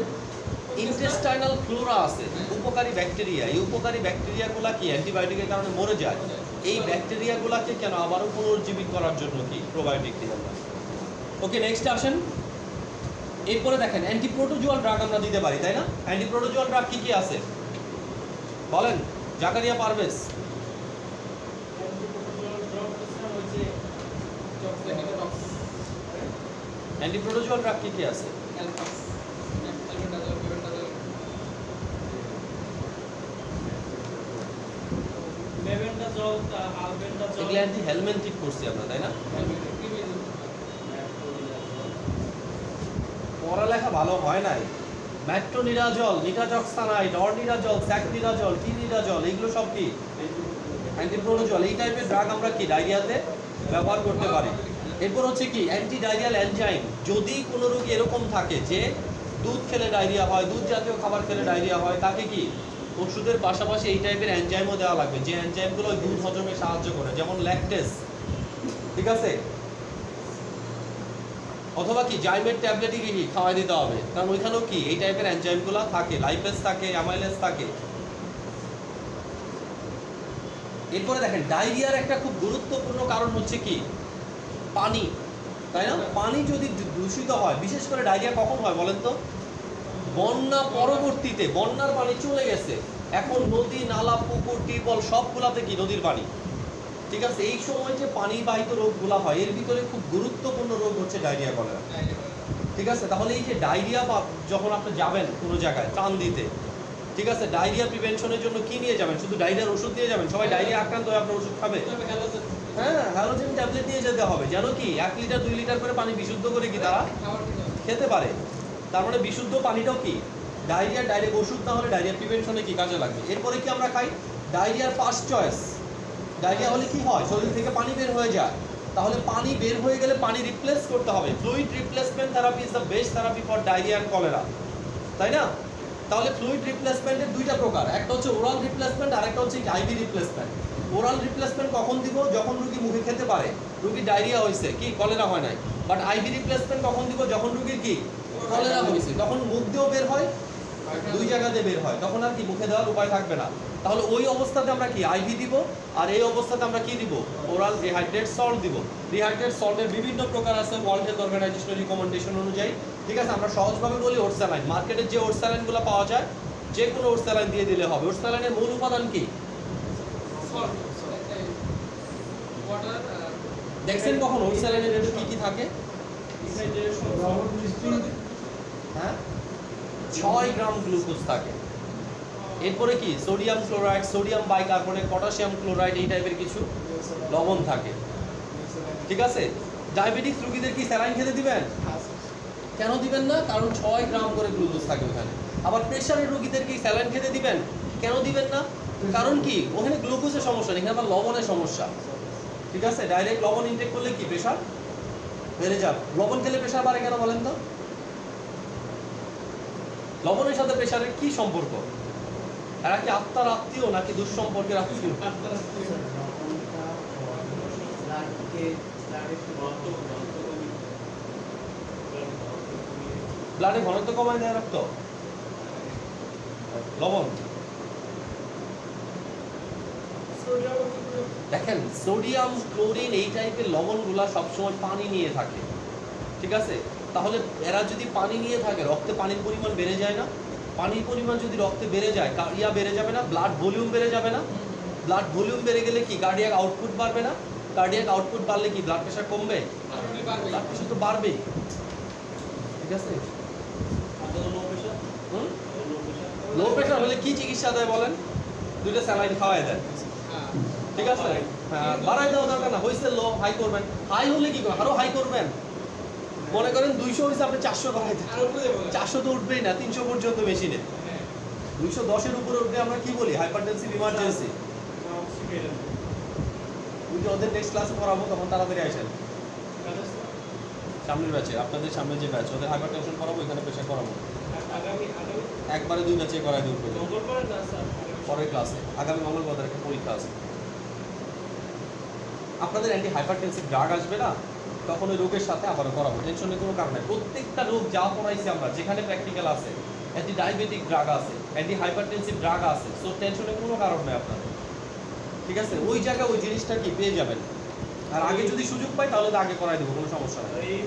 ইন্টেস্টাইনাল ফ্লোরা আছে, উপকারী ব্যাকটেরিয়া, এই উপকারী ব্যাকটেরিয়াগুলা কি অ্যান্টিবায়োটিকের কারণে মরে যায়, এই ব্যাকটেরিয়াগুলাকে কেন আবারও পুনর্জীবিত করার জন্য কি প্রোবায়োটিক দিই আমরা। ওকে, নেক্সট আসেন। এরপরে দেখেন অ্যান্টিপ্রোটোজুয়াল ড্রাগ আমরা দিতে পারি, তাই না? অ্যান্টিপ্রোটোজুয়াল ড্রাগ কি কি আছে বলেন, জাকারিয়া পারভেজ? অ্যান্টিপ্রোটোজুয়াল ড্রাগ কি কি আছে? মেবেন্ডাজল, আলবেন্ডাজল, এগুলো অ্যান্টি হেলমেন্থিক করছি আমরা, তাই না? পড়ালেখা ভালো হয় নাই। ম্যাট্রোনিরাজল, নিটাজক্সানাইড, অর্নিরাজল, স্যাকনিরাজল, টিনিরাজল, এগুলো সব কি অ্যান্টিপ্রোটোজুয়াল। এই টাইপের ড্রাগ আমরা কি ডায়রিয়াতে ব্যবহার করতে পারি। এরপর হচ্ছে কি অ্যান্টি ডায়রিয়াল এনজাইম। যদি কোনো রোগী এরকম থাকে যে দুধ খেলে ডায়রিয়া হয়, দুধ জাতীয় খাবার খেলে ডায়রিয়া হয়, তাকে কি ওষুধের পাশাপাশি এই টাইপের এনজাইমও দেওয়া লাগবে, যে এনজাইমগুলো দুধ হজমে সাহায্য করে, যেমন ল্যাকটেজ, ঠিক আছে, অথবা কি জাইমের ট্যাবলেটই কি খাওয়াই দিতে হবে, কারণ ওইখানেও কি এই টাইপের এনজাইমগুলো থাকে, লাইপেজ থাকে, অ্যামাইলেজ থাকে। এরপরে দেখেন ডায়রিয়ার একটা খুব গুরুত্বপূর্ণ কারণ হচ্ছে কি পানি, তাই না? পানি যদি দূষিত হয়, বিশেষ করে ডায়রিয়া কখন হয় বলেন তো? বন্যা পরবর্তীতে, বন্যার পানি চলে গেছে, এখন নদী নালা পুকুর টিউবওয়েল সবগুলাতে কি নদীর পানি, ঠিক আছে, এই সময় যে পানিবাহিত রোগগুলো হয় এর ভিতরে খুব গুরুত্বপূর্ণ রোগ হচ্ছে ডায়রিয়া কলেরা, ঠিক আছে। তাহলে এই যে ডায়রিয়া বা যখন আপনি যাবেন কোনো জায়গায় ত্রাণ দিতে, ঠিক আছে, ডায়রিয়া প্রিভেনশনের জন্য কি নিয়ে যাবেন? শুধু ডায়রিয়ার ওষুধ দিয়ে যাবেন? সবাই ডায়রিয়া আক্রান্ত হয়ে আপনার ওষুধ খাবে? হ্যাঁ, হ্যালোজেন ট্যাবলেট নিয়ে যেতে হবে, যেন কি 1 লিটার 2 লিটার করে পানি বিশুদ্ধ করে কি তারা খেতে পারে। তার মানে বিশুদ্ধ পানিটাও কি ডায়রিয়ার ডাইরেক্ট ওষুধ না হলে ডায়রিয়া প্রিভেনশনে কি কাজে লাগবে। এরপরে কি আমরা খাই ডায়রিয়ার ফার্স্ট চয়েস। ডায়রিয়া হলে কি হয়? শরীর থেকে পানি বের হয়ে যায়, তাহলে পানি বের হয়ে গেলে পানি রিপ্লেস করতে হবে। Fluid replacement therapy is the best therapy for diarrhoea and cholera, তাই না? তাহলে ফ্লুইড রিপ্লেসমেন্টের দুইটা প্রকার, একটা হচ্ছে ওরাল রিপ্লেসমেন্ট আর একটা হচ্ছে আইভি রিপ্লেসমেন্ট। ওরাল রিপ্লেসমেন্ট কখন দিব? যখন রুগী মুখে খেতে পারে, রুগীর ডায়রিয়া হয়েছে, কি কলেরা হয় নাই। বাট আইভি রিপ্লেসমেন্ট কখন দিব? যখন রুগীর কি কলেরা হয়েছে, তখন মুখ দিয়েও বের হয়, দুই জায়গাতে বের হয়, তখন আর কি মুখে দেওয়ার উপায় থাকবে না। তাহলে ওই অবস্থাতে আমরা কি আইভি দিব, আর এই অবস্থাতে আমরা কি দিব? ওরাল রিহাইড্রেট সল্ট দিব। রিহাইড্রেট সল্টের বিভিন্ন প্রকার আছে ওয়ার্ল্ড হেলথ অর্গানাইজেশনের রিকমেন্ডেশন অনুযায়ী, ঠিক আছে। আমরা সহজভাবে বলি ওটস স্যালাইন। মার্কেটে যে ওটস স্যালাইনগুলো পাওয়া যায় যে কোনো ওটস স্যালাইন দিয়ে দিলে হবে। ওটস স্যালাইনের মূল উপাদান কি দেখছেন কখন? ওটস স্যালাইনের ভেতরে কি কি থাকে? হ্যাঁ, 6 গ্রাম গ্লুকোজ থাকে। এরপরে কি sodium chloride, sodium bicarbonate, potassium chloride, এই টাইপের কিছু লবণ থাকে, ঠিক আছে। ডায়াবেটিস রোগীদের কি স্যালাইন খেতে দিবেন? কেন দিবেন না? কারণ 6 গ্রাম করে গ্লুকোজ থাকে ওখানে। আবার প্রেশারের রোগীদের কি স্যালাইন খেতে দিবেন? কেন দিবেন না? কারণ কি ওখানে গ্লুকোজের সমস্যা নেই, এখানে আবার লবণের সমস্যা, ঠিক আছে। ডাইরেক্ট লবণ ইনটেক করলে কি প্রেশার বেড়ে যাবে। লবণ খেলে প্রেশার বাড়ে কেন বলেন তো? লবণের সাথে প্রেশারের কি সম্পর্ক? এরা কি আত্মার আত্মীয় নাকি দুঃসম্পর্কের আত্মীয়? ব্লাডে ঘনত্ব কমায় দেয় রক্ত, লবণ। দেখেন সোডিয়াম ক্লোরিন এই টাইপের লবণগুলা সবসময় পানি নিয়ে থাকে, ঠিক আছে। তাহলে এরা যদি পানি নিয়ে থাকে, রক্তে পানির পরিমাণ বেড়ে যায় না? পানির পরিমাণ যদি রক্তে বেড়ে যায়, ইয়া বেড়ে যাবে না? ব্লাড ভলিউম বেড়ে যাবে না? ব্লাড ভলিউম বেড়ে গেলে কি কার্ডিয়াক আউটপুট বাড়বে না? কার্ডিয়াক আউটপুট বাড়লে কি ব্লাড প্রেশার কমবে? ব্লাড প্রেশার তো বাড়বেই, ঠিক আছে। লো প্রেশার হলে কি চিকিৎসা দেয় বলেন? 2টা স্যালাইন খাওয়াই দেয়, ঠিক আছে। হ্যাঁ, বাড়াই দেওয়া দরকার না, হয়েছে লো, হাই করবেন। হাই হলে কি করবেন? আরো হাই করবেন। মনে করেন 200 হয়েছে, আপনি 400 করাই দেন। 400 তো উঠবেই না, 300 পর্যন্ত মেশিনে। 210-এর উপরে উঠলে আমরা কি বলি? Hypertensive emergency. ওদের নেক্সট ক্লাসে পড়াবো, তখন তাড়াতাড়ি আসেন। সামনের ব্যাচে, আপনাদের সামনে যে ব্যাচ, ওদের হাইপারটেনশন করাবো, এখানে প্রেশার করাবো। একবারে 2 ব্যাচে করাই দেবো পরের ক্লাসে। আগামী মঙ্গলবার একটা পরীক্ষা আছে। আপনাদের অ্যান্টি হাইপারটেনসিভ ড্রাগ আসবে না, তখন ওই রোগের সাথে আবারও করাবো, টেনশনের কোনো কারণ নাই। প্রত্যেকটা রোগ যা পড়াইছি আমরা, যেখানে প্র্যাকটিক্যাল আছে, অ্যান্টি ডায়াবেটিক ড্রাগ আছে, অ্যান্টি হাইপারটেনসিভ ড্রাগ আছে, সো টেনশনের কোনো কারণ নেই আপনাদের, ঠিক আছে। ওই জায়গায় ওই জিনিসটা কি পেয়ে যাবেন। আর আগে যদি সুযোগ পাই তাহলে তো আগে করাই দেবো, কোনো সমস্যা নেই।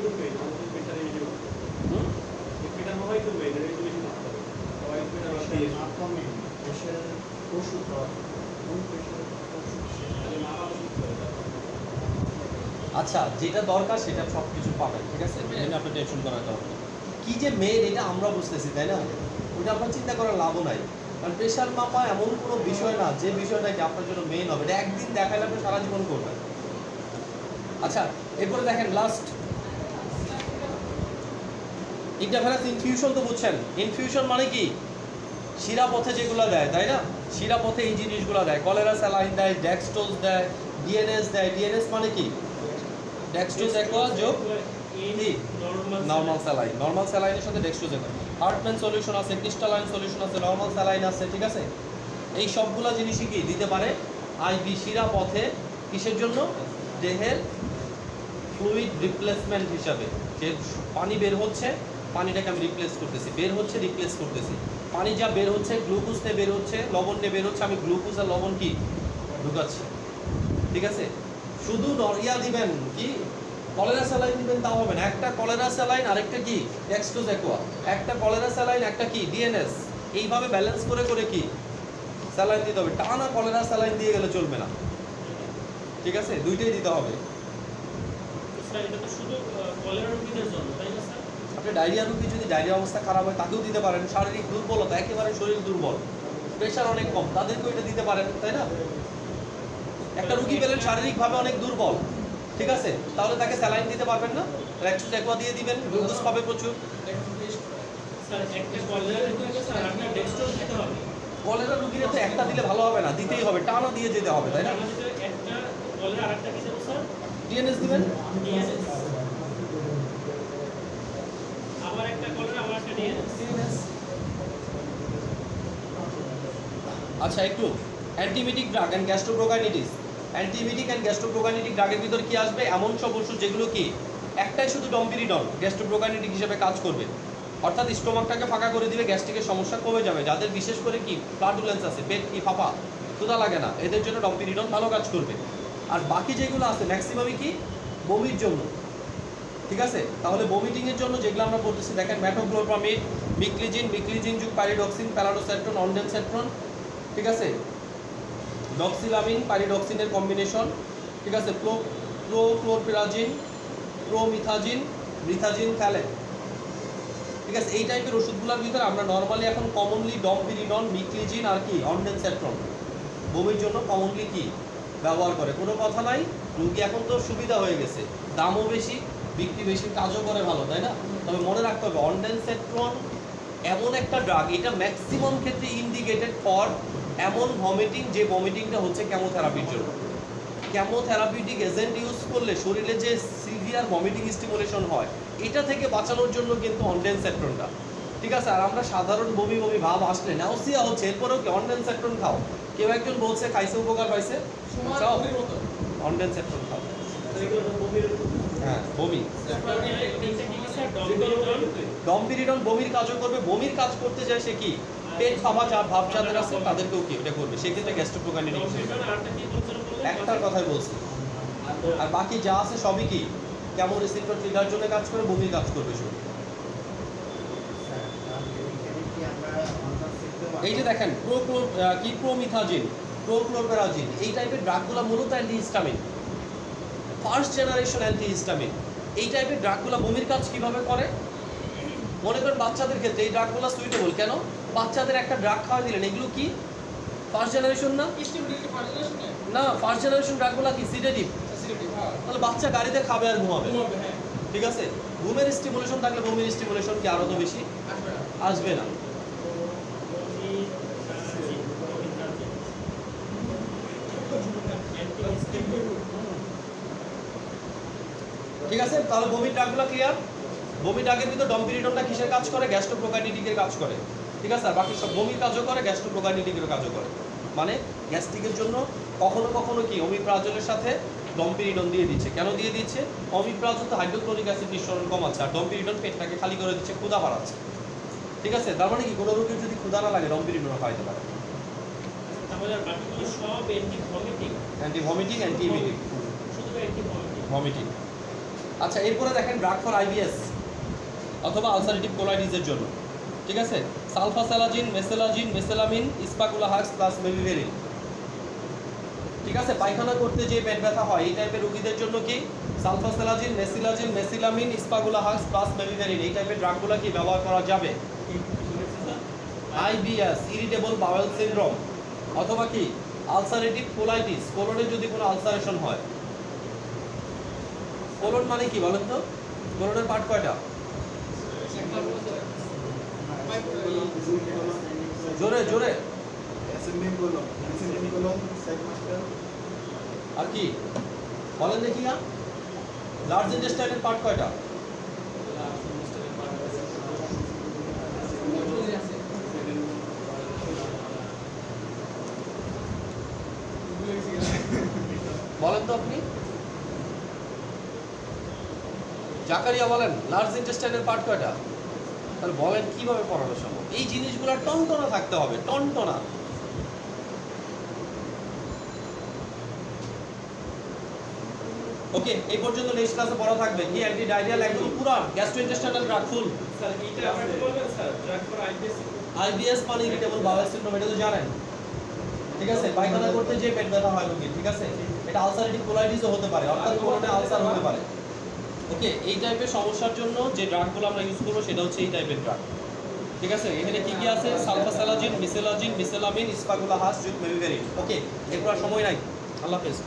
আচ্ছা, যেটা দরকার সেটা সব কিছু পাবেন, ঠিক আছে। এখানে আপনার টেনশন করার দরকার নেই। কি যে মেন এটা আমরা বুঝতেছি, তাই না? ওইটা আপনার চিন্তা করার লাভও নাই, কারণ প্রেশার মাপা এমন কোনো বিষয় না যে বিষয়টা কি আপনার জন্য মেন হবে। এটা একদিন দেখাইলে আপনি সারা জীবন করবেন। আচ্ছা, এরপরে দেখেন লাস্ট ইন্টারফেরাস ইনফিউশন তো বুঝছেন। ইনফিউশন মানে কি? শিরা পথে যেগুলো দেয়, তাই না? শিরা পথে এই জিনিসগুলো দেয়, কলেরা স্যালাইন দেয়, ডেক্সট্রোজ দেয়, ডিএনএস দেয়। ডিএনএস মানে কি? ডেক্সট্রোজ একোয়া যোগ নর্মাল স্যালাইন। নর্মাল স্যালাইনের সাথে ডেক্সট্রোজ একোয়া। হার্টম্যান সলিউশন আছে, ক্রিস্টালাইন সলিউশন আছে, নর্মাল স্যালাইন আছে, ঠিক আছে। এই সবগুলা জিনিসই কি দিতে পারে আইভি শিরা পথে, কিসের জন্য? দেহের ফ্লুইড রিপ্লেসমেন্ট হিসাবে। যে পানি বের হচ্ছে, পানিটাকে আমি রিপ্লেস করতেছি, বের হচ্ছে রিপ্লেস করতেছি। পানি যা বের হচ্ছে গ্লুকোজ নিয়ে বের হচ্ছে, লবণ নিয়ে বের হচ্ছে, আমি গ্লুকোজ আর লবণ কি ঢুকাচ্ছি। ঠিক আছে, শুধু নরিয়া দিবেন কি কলেরা স্যালাইন দিবেন তাও হবে না। একটা কলেরা স্যালাইন আরেকটা কি ডেক্সট্রোজ অ্যাকোয়া, একটা কলেরা স্যালাইন একটা কি ডিএনএস, এইভাবে ব্যালেন্স করে করে কি স্যালাইন দিতে হবে। টানা কলেরা স্যালাইন দিয়ে গেলে চলবে না। ঠিক আছে, দুইটাই দিতে হবে। স্যার এটা তো শুধু কলেরা রোগীদের জন্য, তাই না স্যার? আপনি ডায়রিয়া রোগী যদি ডায়রিয়া অবস্থা খারাপ হয় তাকেও দিতে পারেন। শারীরিক দুর্বলতা, একেবারে শরীর দুর্বল, প্রেশার অনেক কম, তাদেরকেও এটা দিতে পারেন, তাই না? একটা রোগী পেলেন শারীরিকভাবে অনেক দুর্বল, ঠিক আছে, তাহলে তাকে স্যালাইন দিতে পারবেন না, ডেক্সট্রোজ অ্যাকোয়া দিয়ে দিবেন, গ্লুকোজ পাবে প্রচুর। স্যার একটা কলেরা রোগীকে স্যার আপনার ডেক্সট্রোজ দিতে হবে। কলেরা রোগীরা তো একটা দিলে ভালো হবে না, দিতেই হবে, টানা দিয়ে যেতে হবে, তাই না? আমাদের একটা কলেরা আরেকটা কি দেবো স্যার? ডিএনএস দিবেন, ডিএনএস। আবার একটা কলেরা, আবার একটা ডিএনএস। আচ্ছা একটু অ্যান্টিমিটিক ড্রাগ অ্যান্ড গ্যাস্ট্রোপ্রোকাইনিটিস। অ্যান্টিমিটিক অ্যান্ড গ্যাস্ট্রোপ্রোকাইনিটিক ড্রাগের ভিতর কি আসবে? এমন সব ওষুধ যেগুলো কি একটাই শুধু ডম্পিরিডন গ্যাস্ট্রোপ্রোকাইনিটিক হিসেবে কাজ করবে, অর্থাৎ স্টোমাকটাকে ফাঁকা করে দিবে, গ্যাস্ট্রিকের সমস্যা কমে যাবে। যাদের বিশেষ করে কি ফ্লাটুলেন্স আছে, পেট কি ফাঁপা, ক্ষুধা লাগে না, এদের জন্য ডম্পিরিডন ভালো কাজ করবে। আর বাকি যেগুলো আছে ম্যাক্সিমামই কি বমির জন্য। ঠিক আছে, তাহলে ভমিটিংয়ের জন্য যেগুলো আমরা বলতেছি দেখেন, মেটোক্লোপ্রামিড, মিক্লিজিন যুগ পাইরিডক্সিন, প্যারাডোসেট্রন, অনডেনসেট্রন, ঠিক আছে, ডক্সিলামিন পাইরিডক্সিনের কম্বিনেশন, ঠিক আছে, প্রোক্লোরপেরাজিন, প্রোমিথাজিন, মিথাজিন থ্যালেট। ঠিক আছে, এই টাইপের ওষুধগুলোর ভিতরে আমরা নর্মালি এখন কমনলি ডম্পিরিডন, মিক্লিজিন আর কি অনডেনসেট্রন বমির জন্য কমনলি কি ব্যবহার করে। কোনো কথা নাই, রুগী এখন তো সুবিধা হয়ে গেছে, দামও বেশি, বিক্রি বেশি, কাজও করে ভালো, তাই না? তবে মনে রাখতে হবে অনডেনসেট্রন এমন একটা ড্রাগ, এটা ম্যাক্সিমাম ক্ষেত্রে ইন্ডিকেটেড ফর এমন ভমিটিং যে ভমিটিংটা হচ্ছে কেমোথেরাপির জন্য। কেমোথেরাপিউটিক এজেন্ট ইউজ করলে শরীরে যে সিভিয়ার ভমিটিং স্টিমুলেশন হয়, এটা থেকে বাঁচানোর জন্য কিন্তু অনডেনসেট্রনটা। ঠিক আছে, আর আমরা সাধারণ বমি বমি ভাব আসলে নাউসিয়া হচ্ছে, এরপরেও কি অনডেনসেট্রন খাও। কেউ একজন বলছে খাইছে উপকার পাইছে, খাও অনডেনসেট্রন খাও। হ্যাঁ বমি, ডম্পিরিডন বমির কাজও করবে, বমির কাজ করতে যায় সে কি পেট ফাঁপা ভাব যাদের আছে তাদেরকেও কি এটা করবে, সেক্ষেত্রে গ্যাস্ট্রোপ্রোকাইনিটিক একটার কথাই বলছি। আর বাকি যা আছে সবই কি কেমন রিসেপ্টর ট্রিগার জন্য কাজ করে, বমির কাজ করবে শুধু। এই যে দেখেন প্রোমিথাজিন, প্রোক্লোরপেরাজিন, এই টাইপের ড্রাগগুলো মূলত অ্যান্টিহিস্টামিন, ফার্স্ট জেনারেশন অ্যান্টিহিস্টামিন। এই টাইপের ড্রাগগুলো বমির কাজ কিভাবে করে? মনে করেন বাচ্চাদের ক্ষেত্রে এই ড্রাগগুলো সুইটেবল। কেন? বাচ্চাদের একটা ড্রাগ খাওয়া দিলেন, এগুলো কি ফার্স্ট জেনারেশন না? না, ফার্স্ট জেনারেশন ড্রাগগুলো কি সিডেটিভ, তাহলে বাচ্চা গাড়িতে খাবে আর ঘুমাবে। ঠিক আছে, ঘুমের স্টিমুলেশন থাকলে বমির স্টিমুলেশন কি আরো তো বেশি আসবে না। ঠিক আছে, তাহলে বমির ড্রাগগুলো ক্লিয়ার। বমির ড্রাগের ভিতর ডম্পিরিডনটা কিসের কাজ করে? গ্যাস্ট্রোপ্রোকাইনিটিকের কাজ করে। ঠিক আছে, আর বাকি সব বমির কাজও করে, গ্যাস্ট্রোপ্রোকাইনিটিকের কাজও করে। মানে গ্যাস্ট্রিকের জন্য কখনো কখনো কি অমিপ্রাজলের সাথে ডম্পিরিডন দিয়ে দিচ্ছে। কেন দিয়ে দিচ্ছে? অমিপ্রাজল তো হাইড্রোক্লোরিক অ্যাসিড নিঃসরণ কমাচ্ছে, আর ডম্পিরিডন পেটটাকে খালি করে দিচ্ছে, ক্ষুধা বাড়াচ্ছে। ঠিক আছে, তার মানে কি কোনো রোগীর যদি ক্ষুধা না লাগে ডম্পিরিডন খাইতে পারে। তাহলে আর বাকিগুলো সব অ্যান্টি ভমিটিং, অ্যান্টি ইমিটিক, শুধু অ্যান্টি ভমিটিং। আচ্ছা, এরপরে দেখেন ড্রাগ ফর আইবিএস অথবা আলসারেটিভ কোলাইটিসের জন্য। ঠিক আছে, সালফাসালাজিন, মেসেলামিন, স্পাকুলাহাক্স প্লাস মেভিভেরিন। ঠিক আছে, পায়খানা করতে যে পেট ব্যথা হয় এই টাইপের রোগীদের জন্য কি সালফাসালাজিন, মেসিলামিন, স্পাকুলাহাক্স প্লাস মেভিভেরিন এই টাইপের ড্রাগগুলো কি ব্যবহার করা যাবে। আইবিএস, ইরিটেবল বাওয়েল সিনড্রোম, অথবা কি আলসারেটিভ কোলাইটিস, কোলনে যদি কোনো আলসারেশন হয়। কোলন মানে কি বলেন তো? কোলনের পার্ট কয়টা? জোরে জোরে, আর কি বলেন দেখি না, লার্জ ইন্টেস্টাইনের পার্ট কয়টা? তো আপনি? জাকারিয়া বলেন লার্জ ইন্টেস্টাইনের পার্ট কয়টা? তাহলে বলেন কিভাবে পড়ানো সম্ভব? এই জিনিসগুলো টনটনা থাকতে হবে, টনটনা। ওকে, এই পর্যন্ত নেক্সট ক্লাসে পড়া থাকবে কি অ্যান্টি ডায়রিয়াল একদম পুরো গ্যাস্ট্রোইন্টেস্টাইনাল ড্রাগ ফুল। স্যার এটা আপনি বলবেন sir drug for IBS IBS মানে ইরিটেবল বাউল সিনড্রোম, এটা তো জানেন, ঠিক আছে? পায়খানা করতে যে পেট ব্যথা হয় রোগীর, ঠিক আছে? এটা আলসারেটিভ কোলাইটিসও হতে পারে, অর্থাৎ কোলনে আলসার হতে পারে। ওকে, এই টাইপের সমস্যার জন্য যে ড্রাগগুলো আমরা ইউজ করবো সেটা হচ্ছে এই টাইপের ড্রাগ, ঠিক আছে? এখানে কি কি আছে? Sulfasalazine, মিসেলাজিন, মিসেলামিন, স্পাগুলাহাস, jute মেভিভেরিন। ওকে, এরপর আর সময় নাই। আল্লাহ হাফেজ।